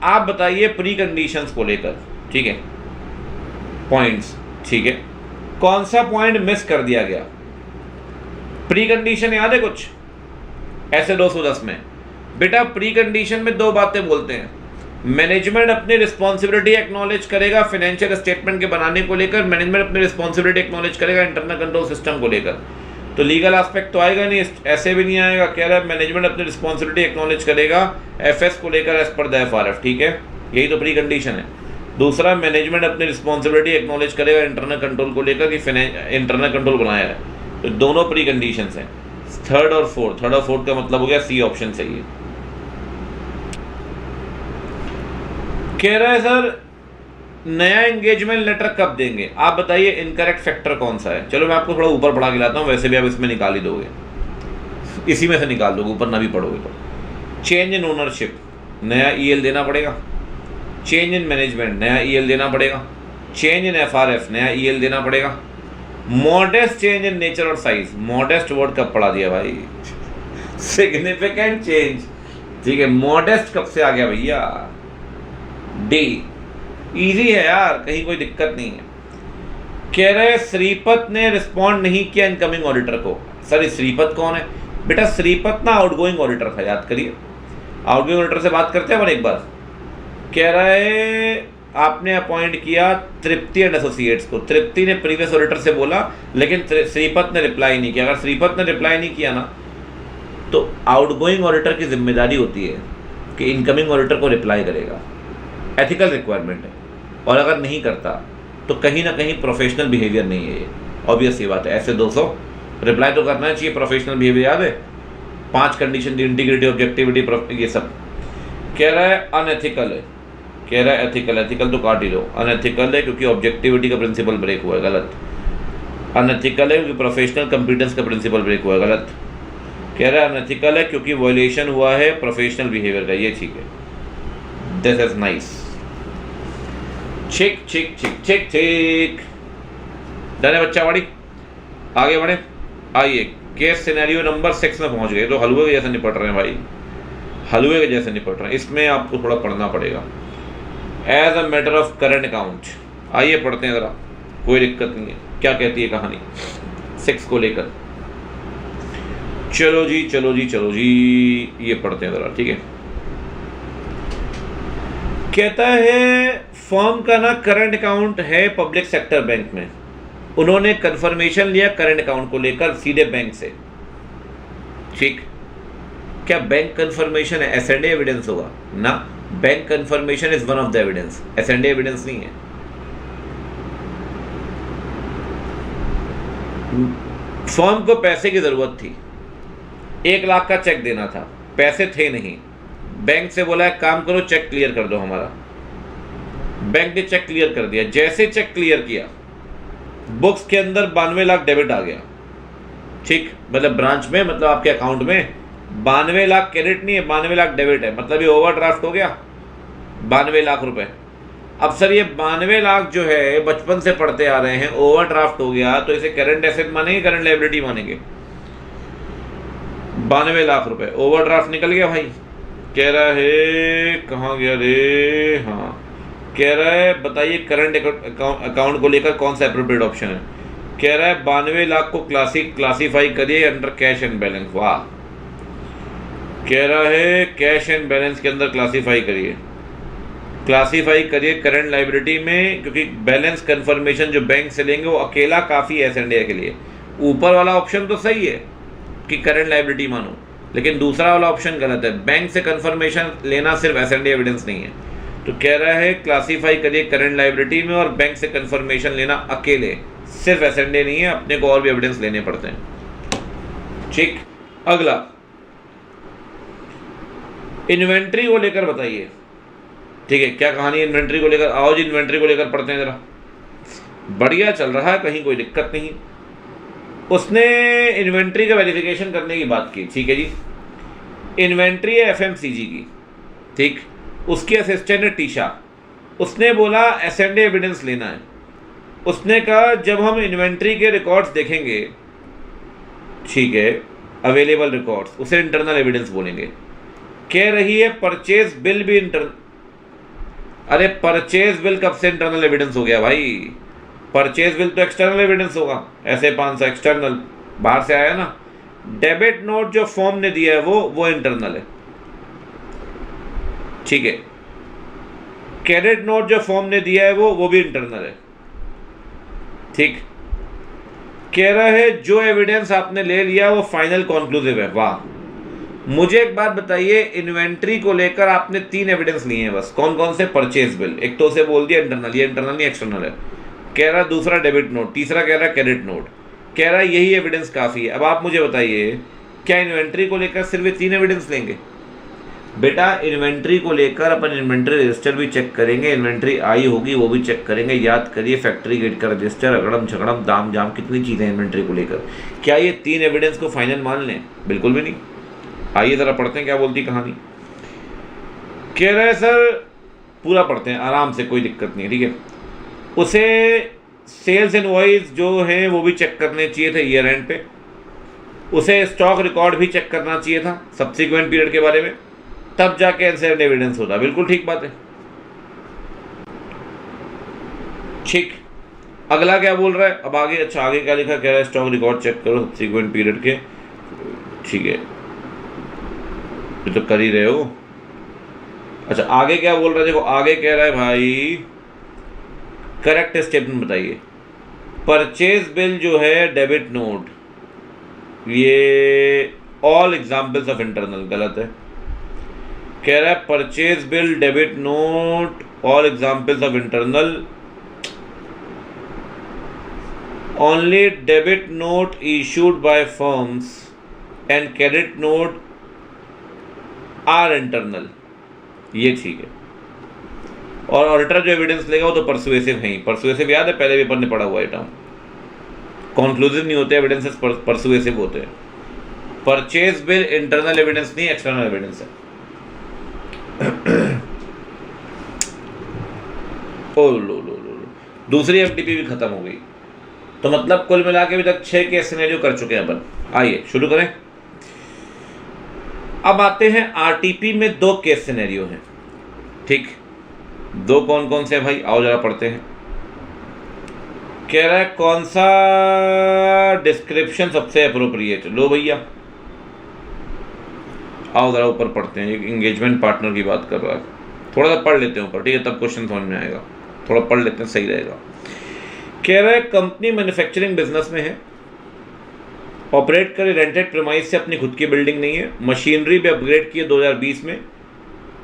आप बताइए प्री कंडीशंस को लेकर, ठीक है, पॉइंट्स, ठीक है, कौन सा पॉइंट मिस कर दिया गया। प्री कंडीशन याद है कुछ ऐसे 210 में? बेटा प्री कंडीशन में 2 बातें बोलते हैं, मैनेजमेंट अपनी रिस्पॉन्सिबिलिटी एक्नॉलेज करेगा फाइनेंशियल स्टेटमेंट के बनाने को लेकर, मैनेजमेंट अपनी रिस्पॉन्सिबिलिटी एक्नॉलेज करेगा इंटरनल कंट्रोल सिस्टम को लेकर। तो लीगल एस्पेक्ट तो आएगा नहीं, ऐसे भी नहीं आएगा। कह रहा है मैनेजमेंट अपनी रिस्पॉन्सिबिलिटी एक्नॉलेज करेगा FS को लेकर एज पर द FRF, ठीक है, यही तो प्री कंडीशन है। दूसरा मैनेजमेंट अपनी रिस्पॉन्सिबिलिटी एक्नॉलेज करेगा इंटरनल कंट्रोल को लेकर कि इंटरनल कंट्रोल बनाया है, तो दोनों प्री कंडीशंस हैं। थर्ड और फोर्थ का मतलब हो गया C ऑप्शन सही है। कह रहा है सर नया एंगेजमेंट लेटर कब देंगे, आप बताइए इनकरेक्ट फैक्टर कौन सा है। चलो मैं आपको थोड़ा ऊपर पढ़ा के लाता हूँ, वैसे भी आप इसमें निकाल ही दोगे, इसी में से निकाल दोगे, ऊपर ना भी पढ़ोगे तो। चेंज इन ओनरशिप, नया EL देना पड़ेगा। चेंज इन मैनेजमेंट, नया EL देना पड़ेगा। चेंज इन FRF, नया EL देना पड़ेगा। मॉडेस्ट चेंज इन नेचर और साइज, मॉडेस्ट वर्ड कब पढ़ा दिया भाई, सिग्निफिकेंट चेंज, ठीक है, मॉडेस्ट कब से आ गया भैया, D, इजी है यार, कहीं कोई दिक्कत नहीं है। कह रहे श्रीपत ने रिस्पॉन्ड नहीं किया इनकमिंग ऑडिटर को। सर श्रीपत कौन है बेटा, श्रीपत ना आउटगोइंग ऑडिटर था, याद करिए, आउटगोइंग ऑडिटर से बात करते हैं अपन एक बार। कह रहा है आपने अपॉइंट किया तृप्ति एंड एसोसिएट्स को, तृप्ति ने प्रीवियस ऑडिटर से बोला लेकिन श्रीपत ने रिप्लाई नहीं किया। अगर श्रीपत ने रिप्लाई नहीं किया ना तो आउटगोइंग ऑडिटर की जिम्मेदारी होती है कि इनकमिंग ऑडिटर को रिप्लाई करेगा, एथिकल रिक्वायरमेंट है, और अगर नहीं करता तो तो कहीं ना कहीं प्रोफेशनल बिहेवियर नहीं है ये, ऑब्वियस ये बात है। ऐसे 200 रिप्लाई तो करना चाहिए। प्रोफेशनल बिहेवियर याद है, 5 कंडीशन, इंटीग्रिटी, ऑब्जेक्टिविटी, ये सब। कह रहा है अनएथिकल है, कह रहा है एथिकल, एथिकल तो काट ही लो। अनएथिकल है क्योंकि ऑब्जेक्टिविटी का प्रिंसिपल ब्रेक हुआ है, गलत। अनएथिकल है क्योंकि प्रोफेशनल कंपिटेंस का प्रिंसिपल ब्रेक हुआ है, गलत। कह रहा है अनएथिकल है क्योंकि वायलेशन हुआ है प्रोफेशनल बिहेवियर का, ये ठीक है। This is nice. ठीक ठीक ठीक ठीक ठीक, डन है बच्चा वाड़ी। आगे बढ़े, आइए केस सिनेरियो नंबर 6 में पहुंच गए। तो हलवे के जैसे निपट रहे हैं भाई, हलवे के जैसे निपट रहे हैं। इसमें आपको थोड़ा पढ़ना पड़ेगा। As a matter of current account, आइए पढ़ते हैं ज़रा, कोई दिक्कत नहीं है। क्या कहती है कहानी 6 को लेकर? चलो जी चलो जी चलो जी, ये पढ़ते हैं ज़रा, ठीक है। कहता है फर्म का ना करंट अकाउंट है पब्लिक सेक्टर बैंक में, उन्होंने कंफर्मेशन लिया करंट अकाउंट को लेकर सीधे बैंक से, ठीक। क्या बैंक कंफर्मेशन एस&ए एविडेंस होगा? ना, bank confirmation is one of the evidence, SA evidence नहीं है। फर्म को पैसे की जरूरत थी, 1 लाख का चेक देना था, पैसे थे नहीं। बैंक से बोला है काम करो चेक क्लियर कर दो हमारा। बैंक ने चेक क्लियर कर दिया। जैसे चेक क्लियर किया, बुक्स के अंदर 92 लाख डेबिट आ गया, ठीक। मतलब ब्रांच में, मतलब आपके अकाउंट में 92 लाख क्रेडिट नहीं है, 92 लाख डेबिट है। मतलब ये ओवरड्राफ्ट हो गया 92 लाख रुपए। अब सर ये 92 लाख जो है बचपन से पढ़ते आ रहे हैं, ओवरड्राफ्ट हो गया तो इसे करंट एसेट मानेंगे, करंट लायबिलिटी मानेंगे? 92 लाख रुपए ओवरड्राफ्ट निकल गया भाई। कह रहा है कहाँ गया रे, हाँ, कह रहा है बताइए करंट अकाउंट को लेकर कौन सा एप्रोप्रिएट ऑप्शन है। कह रहा है 92 लाख को क्लासीफाई करिए अंडर कैश एंड बैलेंस। वाह, कह रहा है कैश एंड बैलेंस के अंदर क्लासीफाई करिए, क्लासीफाई करिए करंट लायबिलिटी में, क्योंकि बैलेंस कंफर्मेशन जो बैंक से लेंगे वो अकेला काफ़ी है एस&ए के लिए। ऊपर वाला ऑप्शन तो सही है कि करंट लायबिलिटी मानो, लेकिन दूसरा वाला ऑप्शन गलत है। बैंक से कंफर्मेशन लेना सिर्फ एस&ए एविडेंस नहीं है। तो कह रहा है क्लासीफाई करिए करंट लायबिलिटी में, और बैंक से कंफर्मेशन लेना अकेले सिर्फ एस&ए नहीं है, अपने को और भी एविडेंस लेने पड़ते हैं, ठीक। अगला इन्वेंट्री को लेकर बताइए, ठीक है। क्या कहानी है इन्वेंट्री को लेकर? आओ जी इन्वेंट्री को लेकर पढ़ते हैं जरा। बढ़िया चल रहा है, कहीं कोई दिक्कत नहीं। उसने इन्वेंट्री का वेरिफिकेशन करने की बात की, ठीक है जी। इन्वेंट्री है एफएमसीजी की, ठीक। उसकी असिस्टेंट है टीशा। उसने बोला एस&ए एविडेंस लेना है। उसने कहा जब हम इन्वेंट्री के रिकॉर्ड्स देखेंगे, ठीक है, अवेलेबल रिकॉर्ड्स, उसे इंटरनल एविडेंस बोलेंगे। कह रही है परचेज बिल भी अरे परचेज बिल कब से इंटरनल एविडेंस हो गया भाई? परचेज बिल तो एक्सटर्नल एविडेंस होगा, ऐसे 500 एक्सटर्नल बाहर से आया ना। डेबिट नोट जो फॉर्म ने दिया है वो इंटरनल है, ठीक है। क्रेडिट नोट जो फॉर्म ने दिया है वो भी इंटरनल है, ठीक। कह रहा है जो एविडेंस आपने ले लिया वो फाइनल कॉन्क्लूसिव है। वाह, मुझे एक बात बताइए, इन्वेंट्री को लेकर आपने 3 एविडेंस लिए हैं बस। कौन कौन से? परचेज बिल, एक तो उसे बोल दिया इंटरनल, ये इंटरनल नहीं एक्सटर्नल है। कह रहा दूसरा डेबिट नोट, तीसरा कह रहा क्रेडिट नोट। कह रहा यही एविडेंस काफ़ी है। अब आप मुझे बताइए क्या इन्वेंट्री को लेकर सिर्फ ये 3 एविडेंस लेंगे? बेटा इन्वेंट्री को लेकर अपन इन्वेंट्री रजिस्टर भी चेक करेंगे, इन्वेंट्री आई होगी वो भी चेक करेंगे। याद करिए फैक्ट्री गेट का रजिस्टर, अगड़म झगड़म दाम जाम, कितनी चीज़ें इन्वेंट्री को लेकर। क्या ये 3 एविडेंस को फाइनल मान लें? बिल्कुल भी नहीं। आइए ज़रा पढ़ते हैं क्या बोलती कहानी। कह रहे हैं सर, पूरा पढ़ते हैं आराम से, कोई दिक्कत नहीं है, ठीक है। उसे सेल्स इनवॉइस जो हैं वो भी चेक करने चाहिए थे ईयर एंड पे। उसे स्टॉक रिकॉर्ड भी चेक करना चाहिए था सब्सिक्वेंट पीरियड के बारे में, तब जाके एंसेंट एविडेंस होता। बिल्कुल ठीक बात है, ठीक। अगला क्या बोल रहा है अब आगे? अच्छा आगे क्या लिखा? कह रहा है स्टॉक रिकॉर्ड चेक करो सब्सिक्वेंट पीरियड के, ठीक है, ये तो कर ही रहे हो। अच्छा आगे क्या बोल रहा है? देखो आगे कह रहा है भाई करेक्ट स्टेटमेंट बताइए। परचेज बिल जो है डेबिट नोट, ये ऑल एग्जाम्पल्स ऑफ इंटरनल, गलत है। कह रहा है purchase bill debit note all examples of internal, only debit note issued by firms and credit note are internal, ये ठीक है। और ऑडिटर जो एविडेंस लेगा वो तो परसुएसिव है ही। परसुएसिव याद है, पहले पेपर ने पढ़ा हुआ है टर्म। कॉन्क्लूसिव नहीं होते एविडेंसेस, परसुएसिव होते हैं। परचेज बिल इंटरनल एविडेंस नहीं, एक्सटर्नल एविडेंस है। ओ लो लो लो, दूसरी एमटीपी भी खत्म हो गई। तो मतलब कुल मिला के अभी तक 6 केस सिनेरियो कर चुके हैं अपन। आइए शुरू करें। अब आते हैं आरटीपी में 2 केस सिनेरियो हैं, ठीक। 2 कौन कौन से भाई, आओ जरा पढ़ते हैं। कह रहा है कौन सा डिस्क्रिप्शन सबसे अप्रोप्रिएट। लो भैया आओ जरा ऊपर पढ़ते हैं। एक एंगेजमेंट पार्टनर की बात कर रहा है, थोड़ा सा पढ़ लेते हैं ऊपर, ठीक है, तब क्वेश्चन समझ में आएगा। थोड़ा पढ़ लेते हैं, सही रहेगा। कह रहा है कंपनी मैन्युफैक्चरिंग बिजनेस में है, ऑपरेट करे रेंटेड प्रीमाइस से, अपनी खुद की बिल्डिंग नहीं है, मशीनरी भी अपग्रेड की है 2020 में,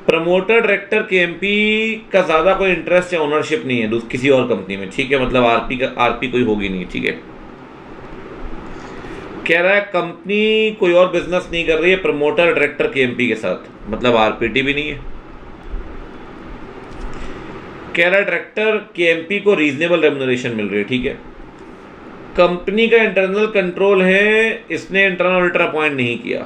प्रमोटर डायरेक्टर के एमपी का ज़्यादा कोई इंटरेस्ट या ओनरशिप नहीं है किसी और कंपनी में, ठीक है, मतलब आरपी कोई होगी नहीं, ठीक है। कह रहा है कंपनी कोई और बिजनेस नहीं कर रही है प्रमोटर डायरेक्टर के एमपी के साथ, मतलब आरपीटी भी नहीं है। कह रहा है डायरेक्टर के एमपी को रीजनेबल रेम्यूनरेशन मिल रही है, ठीक है। कंपनी का इंटरनल कंट्रोल है, इसने इंटरनल ऑडिटर अपॉइंट नहीं किया।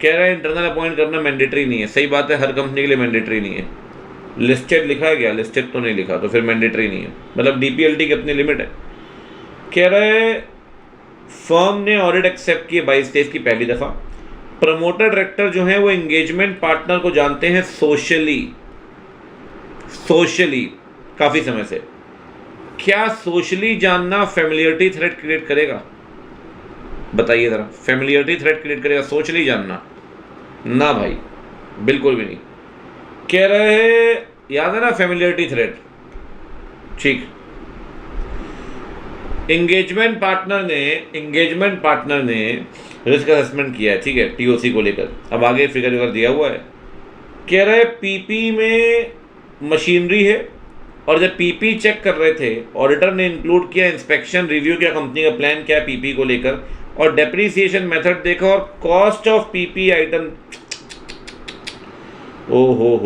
कह रहा है इंटरनल अपॉइंट करना मैंडेटरी नहीं है। सही बात है, हर कंपनी के लिए मैंडेटरी नहीं है। लिस्टेड लिखा है क्या? लिस्टेड तो नहीं लिखा, तो फिर मैंडेटरी नहीं है, मतलब डीपीएलटी की अपनी लिमिट है। कह रहा है फर्म ने ऑडिट एक्सेप्ट की 22-23 की पहली दफ़ा। प्रमोटर डायरेक्टर जो है वो एंगेजमेंट पार्टनर को जानते हैं सोशली काफ़ी समय से। क्या सोशली जानना फैमिलियरिटी थ्रेट क्रिएट करेगा? बताइए ज़रा, फैमिलियरिटी थ्रेट क्रिएट करेगा सोशली जानना? ना भाई, बिल्कुल भी नहीं। कह रहे हैं याद है ना फैमिलियरिटी थ्रेट, ठीक। एंगेजमेंट पार्टनर ने रिस्क असेसमेंट किया है, ठीक है, टीओसी को लेकर। अब आगे फिगर वगैरह दिया हुआ है। कह रहे पीपी में मशीनरी है, और जब पीपी चेक कर रहे थे ऑडिटर ने इंक्लूड किया इंस्पेक्शन रिव्यू किया, कंपनी का प्लान क्या है पीपी को लेकर, और डेप्रीसिएशन मेथड देखा, और कॉस्ट ऑफ पीपी आइटम। ओ हो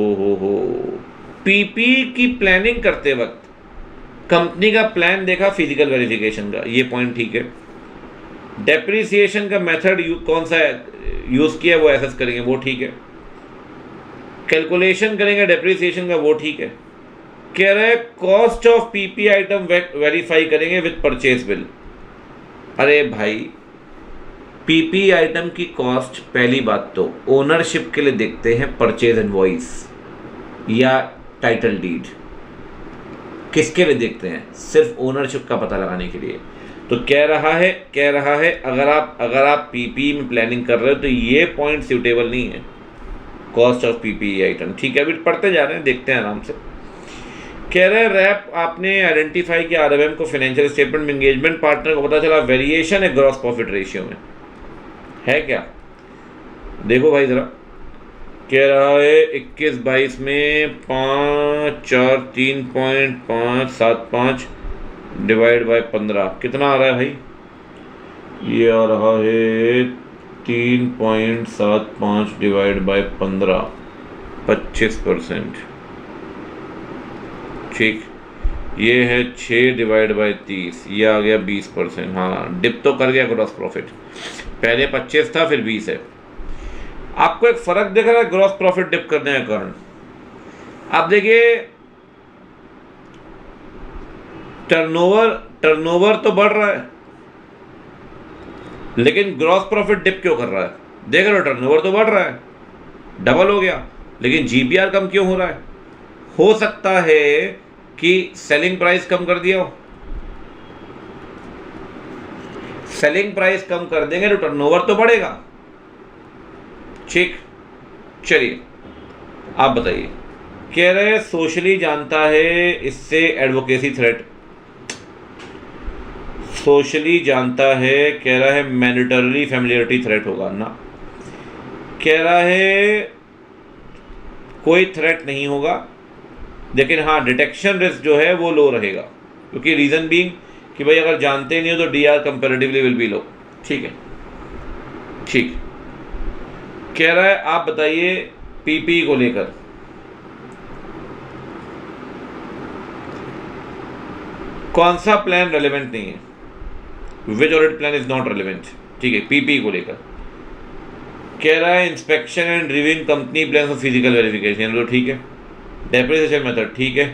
पीपी की प्लानिंग करते वक्त कंपनी का प्लान देखा फिजिकल वेरिफिकेशन का, ये पॉइंट ठीक है। डेप्रीसिएशन का मेथड कौन सा यूज़ किया वो एसेस करेंगे, वो ठीक है। कैलकुलेशन करेंगे डेप्रीसिएशन का, वो ठीक है। कह रहे हैं cost of PP item verify करेंगे विद परचेज बिल। अरे भाई पीपी आइटम की कॉस्ट पहली बात तो ओनरशिप के लिए देखते हैं परचेज इनवॉइस या टाइटल डीड। किसके लिए देखते हैं? सिर्फ ओनरशिप का पता लगाने के लिए। तो कह रहा है अगर आप पीपी में प्लानिंग कर रहे हो तो ये पॉइंट सूटेबल नहीं है, कॉस्ट ऑफ पीपी आइटम, ठीक है। अभी पढ़ते जा रहे हैं, देखते हैं आराम से। कह रहे हैं रैप आपने आइडेंटिफाई किया आरएमएम को फाइनेंशियल स्टेटमेंट में, एंगेजमेंट पार्टनर को पता चला वेरिएशन है ग्रॉस प्रॉफिट रेशियो में, है क्या? देखो भाई जरा, कह रहा है 21-22 में 543.575 डिवाइड बाय 15 कितना आ रहा है भाई? ये आ रहा है 3.75 डिवाइड बाय 15, 25%, ठीक। ये है 6 डिवाइड बाय 30, ये आ गया 20%। हाँ, डिप तो कर गया ग्रॉस प्रॉफिट, पहले 25 था फिर 20 है। आपको एक फ़र्क दिख रहा है ग्रॉस प्रॉफिट डिप करने के कारण? आप देखिए टर्नओवर तो बढ़ रहा है, लेकिन ग्रॉस प्रॉफिट डिप क्यों कर रहा है? देख रहे हो, टर्नओवर तो बढ़ रहा है, डबल हो गया, लेकिन जीपीआर कम क्यों हो रहा है? हो सकता है कि सेलिंग प्राइस कम कर दिया हो। सेलिंग प्राइस कम कर देंगे तो टर्नओवर तो बढ़ेगा, ठीक। चलिए आप बताइए। कह रहे सोशली जानता है, इससे एडवोकेसी थ्रेट सोशली जानता है। कह रहा है मैंडेटरी फैमिलियरिटी थ्रेट होगा ना। कह रहा है कोई थ्रेट नहीं होगा, लेकिन हाँ डिटेक्शन रिस्क जो है वो लो रहेगा, क्योंकि रीज़न बीइंग कि भाई अगर जानते नहीं हो तो D R comparatively will be low. ठीक है, ठीक। कह रहा है आप बताइए पीपी को लेकर, कौन सा प्लान रेलेवेंट नहीं है, which audit plan is not relevant. ठीक है, पीपी को लेकर कह रहा है inspection and reviewing company plan for physical verification, तो ठीक है। डेप्रिसिएशन मेथड ठीक है।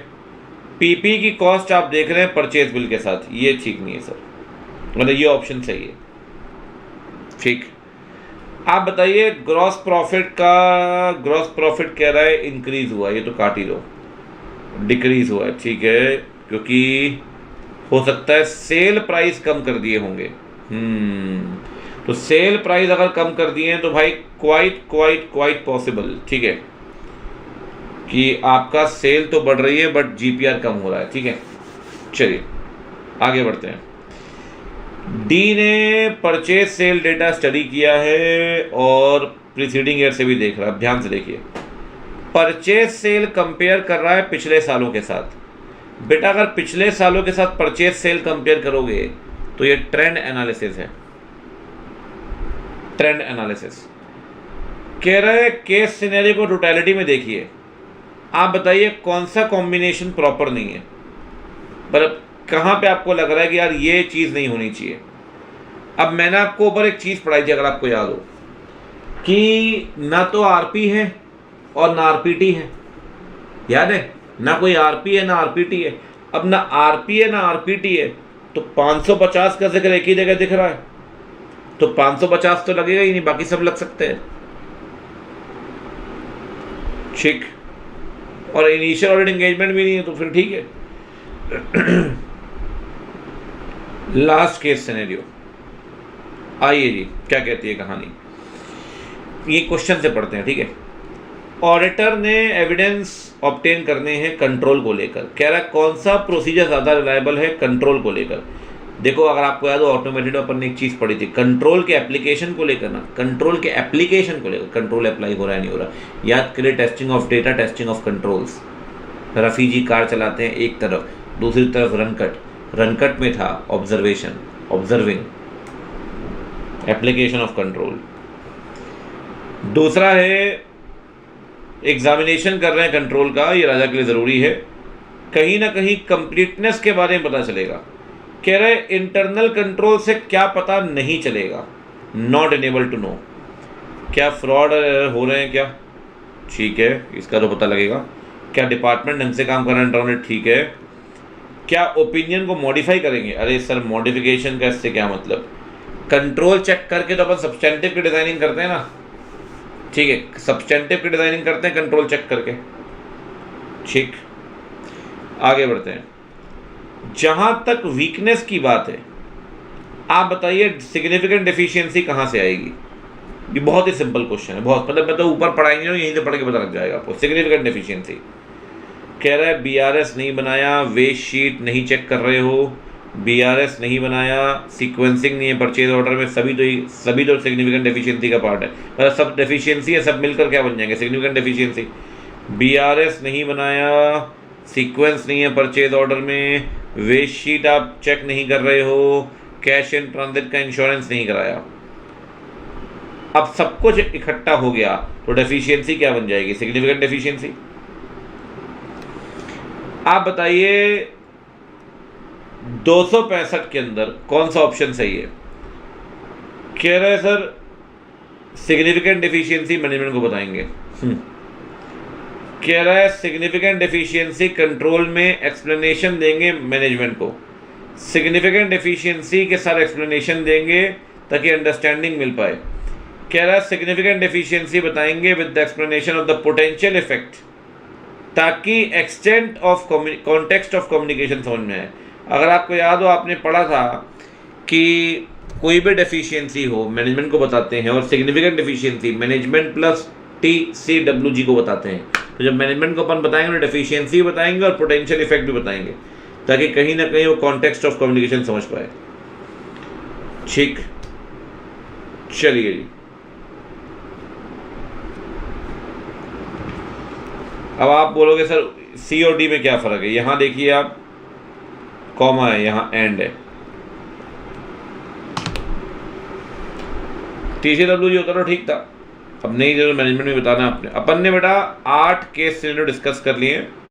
पीपी की कॉस्ट आप देख रहे हैं परचेज बिल के साथ, ये ठीक नहीं है सर, मतलब ये ऑप्शन सही है। ठीक, आप बताइए ग्रॉस प्रॉफिट कह रहा है इंक्रीज हुआ, ये तो काट ही लो, डिक्रीज हुआ है। ठीक है, क्योंकि हो सकता है सेल प्राइस कम कर दिए होंगे। तो सेल प्राइस अगर कम कर दिए हैं तो भाई क्वाइट पॉसिबल, ठीक है, कि आपका सेल तो बढ़ रही है बट जीपीआर कम हो रहा है। ठीक है, चलिए आगे बढ़ते हैं। डी ने परचेज सेल डेटा स्टडी किया है और प्रीसीडिंग ईयर से भी देख रहा है। ध्यान से देखिए, परचेज सेल कंपेयर कर रहा है पिछले सालों के साथ। बेटा अगर पिछले सालों के साथ परचेज सेल कंपेयर करोगे तो ये ट्रेंड एनालिसिस है, ट्रेंड एनालिसिस। कह रहे हैं केस सिनेरियो को टोटलिटी में देखिए, आप बताइए कौन सा कॉम्बिनेशन प्रॉपर नहीं है, पर कहाँ पे आपको लग रहा है कि यार ये चीज़ नहीं होनी चाहिए। अब मैंने आपको ऊपर एक चीज़ पढ़ाई थी, अगर आपको याद हो, कि ना तो आरपी है और ना आरपीटी है, याद है ना, कोई आरपी है ना आरपीटी है। अब ना आरपी है ना आरपीटी है तो 550 का जिक्र एक ही जगह दिख रहा है, तो 550 तो लगेगा ही नहीं, बाकी सब लग सकते हैं। ठीक, और इनिशियल ऑडिट एंगेजमेंट भी नहीं है तो फिर ठीक है। लास्ट केस सिनेरियो, आइए जी क्या कहती है कहानी, ये क्वेश्चन से पढ़ते हैं। ठीक है, ऑडिटर ने एविडेंस ऑब्टेन करने हैं कंट्रोल को लेकर। कह रहा है कौन सा प्रोसीजर ज़्यादा रिलायबल है कंट्रोल को लेकर। देखो अगर आपको याद हो ऑटोमेटेड अपन ने एक चीज़ पढ़ी थी कंट्रोल के एप्लीकेशन को लेकर ना, कंट्रोल के एप्लीकेशन को लेकर, कंट्रोल अप्लाई हो रहा है नहीं हो रहा, याद करिए testing of data, testing of controls. Rafi ji car चलाते हैं एक तरफ, दूसरी तरफ रनकट में था observation, observing, application of control. दूसरा है एग्जामिनेशन कर रहे हैं कंट्रोल का, ये राजा के लिए ज़रूरी है, कहीं ना कहीं कंप्लीटनेस के बारे में पता चलेगा। कह रहे इंटरनल कंट्रोल से क्या पता नहीं चलेगा, नॉट एनेबल टू नो, क्या फ्रॉड हो रहे हैं क्या, ठीक है इसका तो पता लगेगा। क्या डिपार्टमेंट ढंग से काम कर रहे हैं इंटरनल, ठीक है। क्या ओपिनियन को मॉडिफाई करेंगे, अरे सर मॉडिफिकेशन का इससे क्या मतलब, कंट्रोल चेक करके तो अपन सब्सटेंटिव की डिज़ाइनिंग करते हैं ना, ठीक है सब्सटेंटिव की डिज़ाइनिंग करते हैं कंट्रोल चेक करके। ठीक, आगे बढ़ते हैं। जहां तक वीकनेस की बात है, आप बताइए सिग्निफिकेंट डेफिशिएंसी कहां से आएगी। ये बहुत ही सिंपल क्वेश्चन है, बहुत मतलब मैं तो ऊपर पढ़ाएंगे ना, यहीं से पढ़ के पता लग जाएगा आपको। सिग्निफिकेंट डेफिशिएंसी कह रहा है बीआरएस नहीं बनाया, वेस्ट शीट नहीं चेक कर रहे हो, बीआरएस नहीं बनाया, सीक्वेंसिंग नहीं है परचेज ऑर्डर में, सभी तो सिग्निफिकेंट डेफिशिएंसी का पार्ट है, मतलब सब डेफिशिएंसी है, सब मिलकर क्या बन जाएंगे सिग्निफिकेंट डेफिशिएंसी। बीआरएस नहीं बनाया, सीक्वेंस नहीं है परचेज ऑर्डर में, वेस्ट शीट आप चेक नहीं कर रहे हो, कैश इन ट्रांजिट का इंश्योरेंस नहीं कराया। अब सब कुछ इकट्ठा हो गया तो डेफिशिएंसी क्या बन जाएगी, सिग्निफिकेंट डेफिशिएंसी। आप बताइए 265 के अंदर कौन सा ऑप्शन सही है। कह रहे हैं सर सिग्निफिकेंट डेफिशिएंसी मैनेजमेंट को बताएंगे। कह रहा है सिग्निफिकेंट डेफिशिएंसी कंट्रोल में एक्सप्लेनेशन देंगे मैनेजमेंट को, सिग्निफिकेंट डेफिशिएंसी के साथ एक्सप्लेनेशन देंगे ताकि अंडरस्टैंडिंग मिल पाए। कह रहा है सिग्निफिकेंट डेफिशिएंसी बताएंगे with the explanation of the potential effect, ताकि extent of context of communication समझ में आए। अगर आपको याद हो आपने पढ़ा था कि कोई भी डेफिशिएंसी हो मैनेजमेंट को बताते हैं, और significant deficiency management plus TCWG को बताते हैं। तो जब मैनेजमेंट को अपन बताएंगे तो डेफिशिएंसी बताएंगे और पोटेंशियल इफेक्ट भी बताएंगे, ताकि कहीं ना कहीं वो कॉन्टेक्स्ट ऑफ कम्युनिकेशन समझ पाए। ठीक, चलिए जी अब आप बोलोगे सर C और D में क्या फ़र्क है। यहाँ देखिए आप कॉमा है, यहाँ एंड है, TCW होता तो ठीक था, अब नहीं जो मैनेजमेंट में बताना आपने। अपन ने बेटा 8 केस सिनेरियो डिस्कस कर लिए।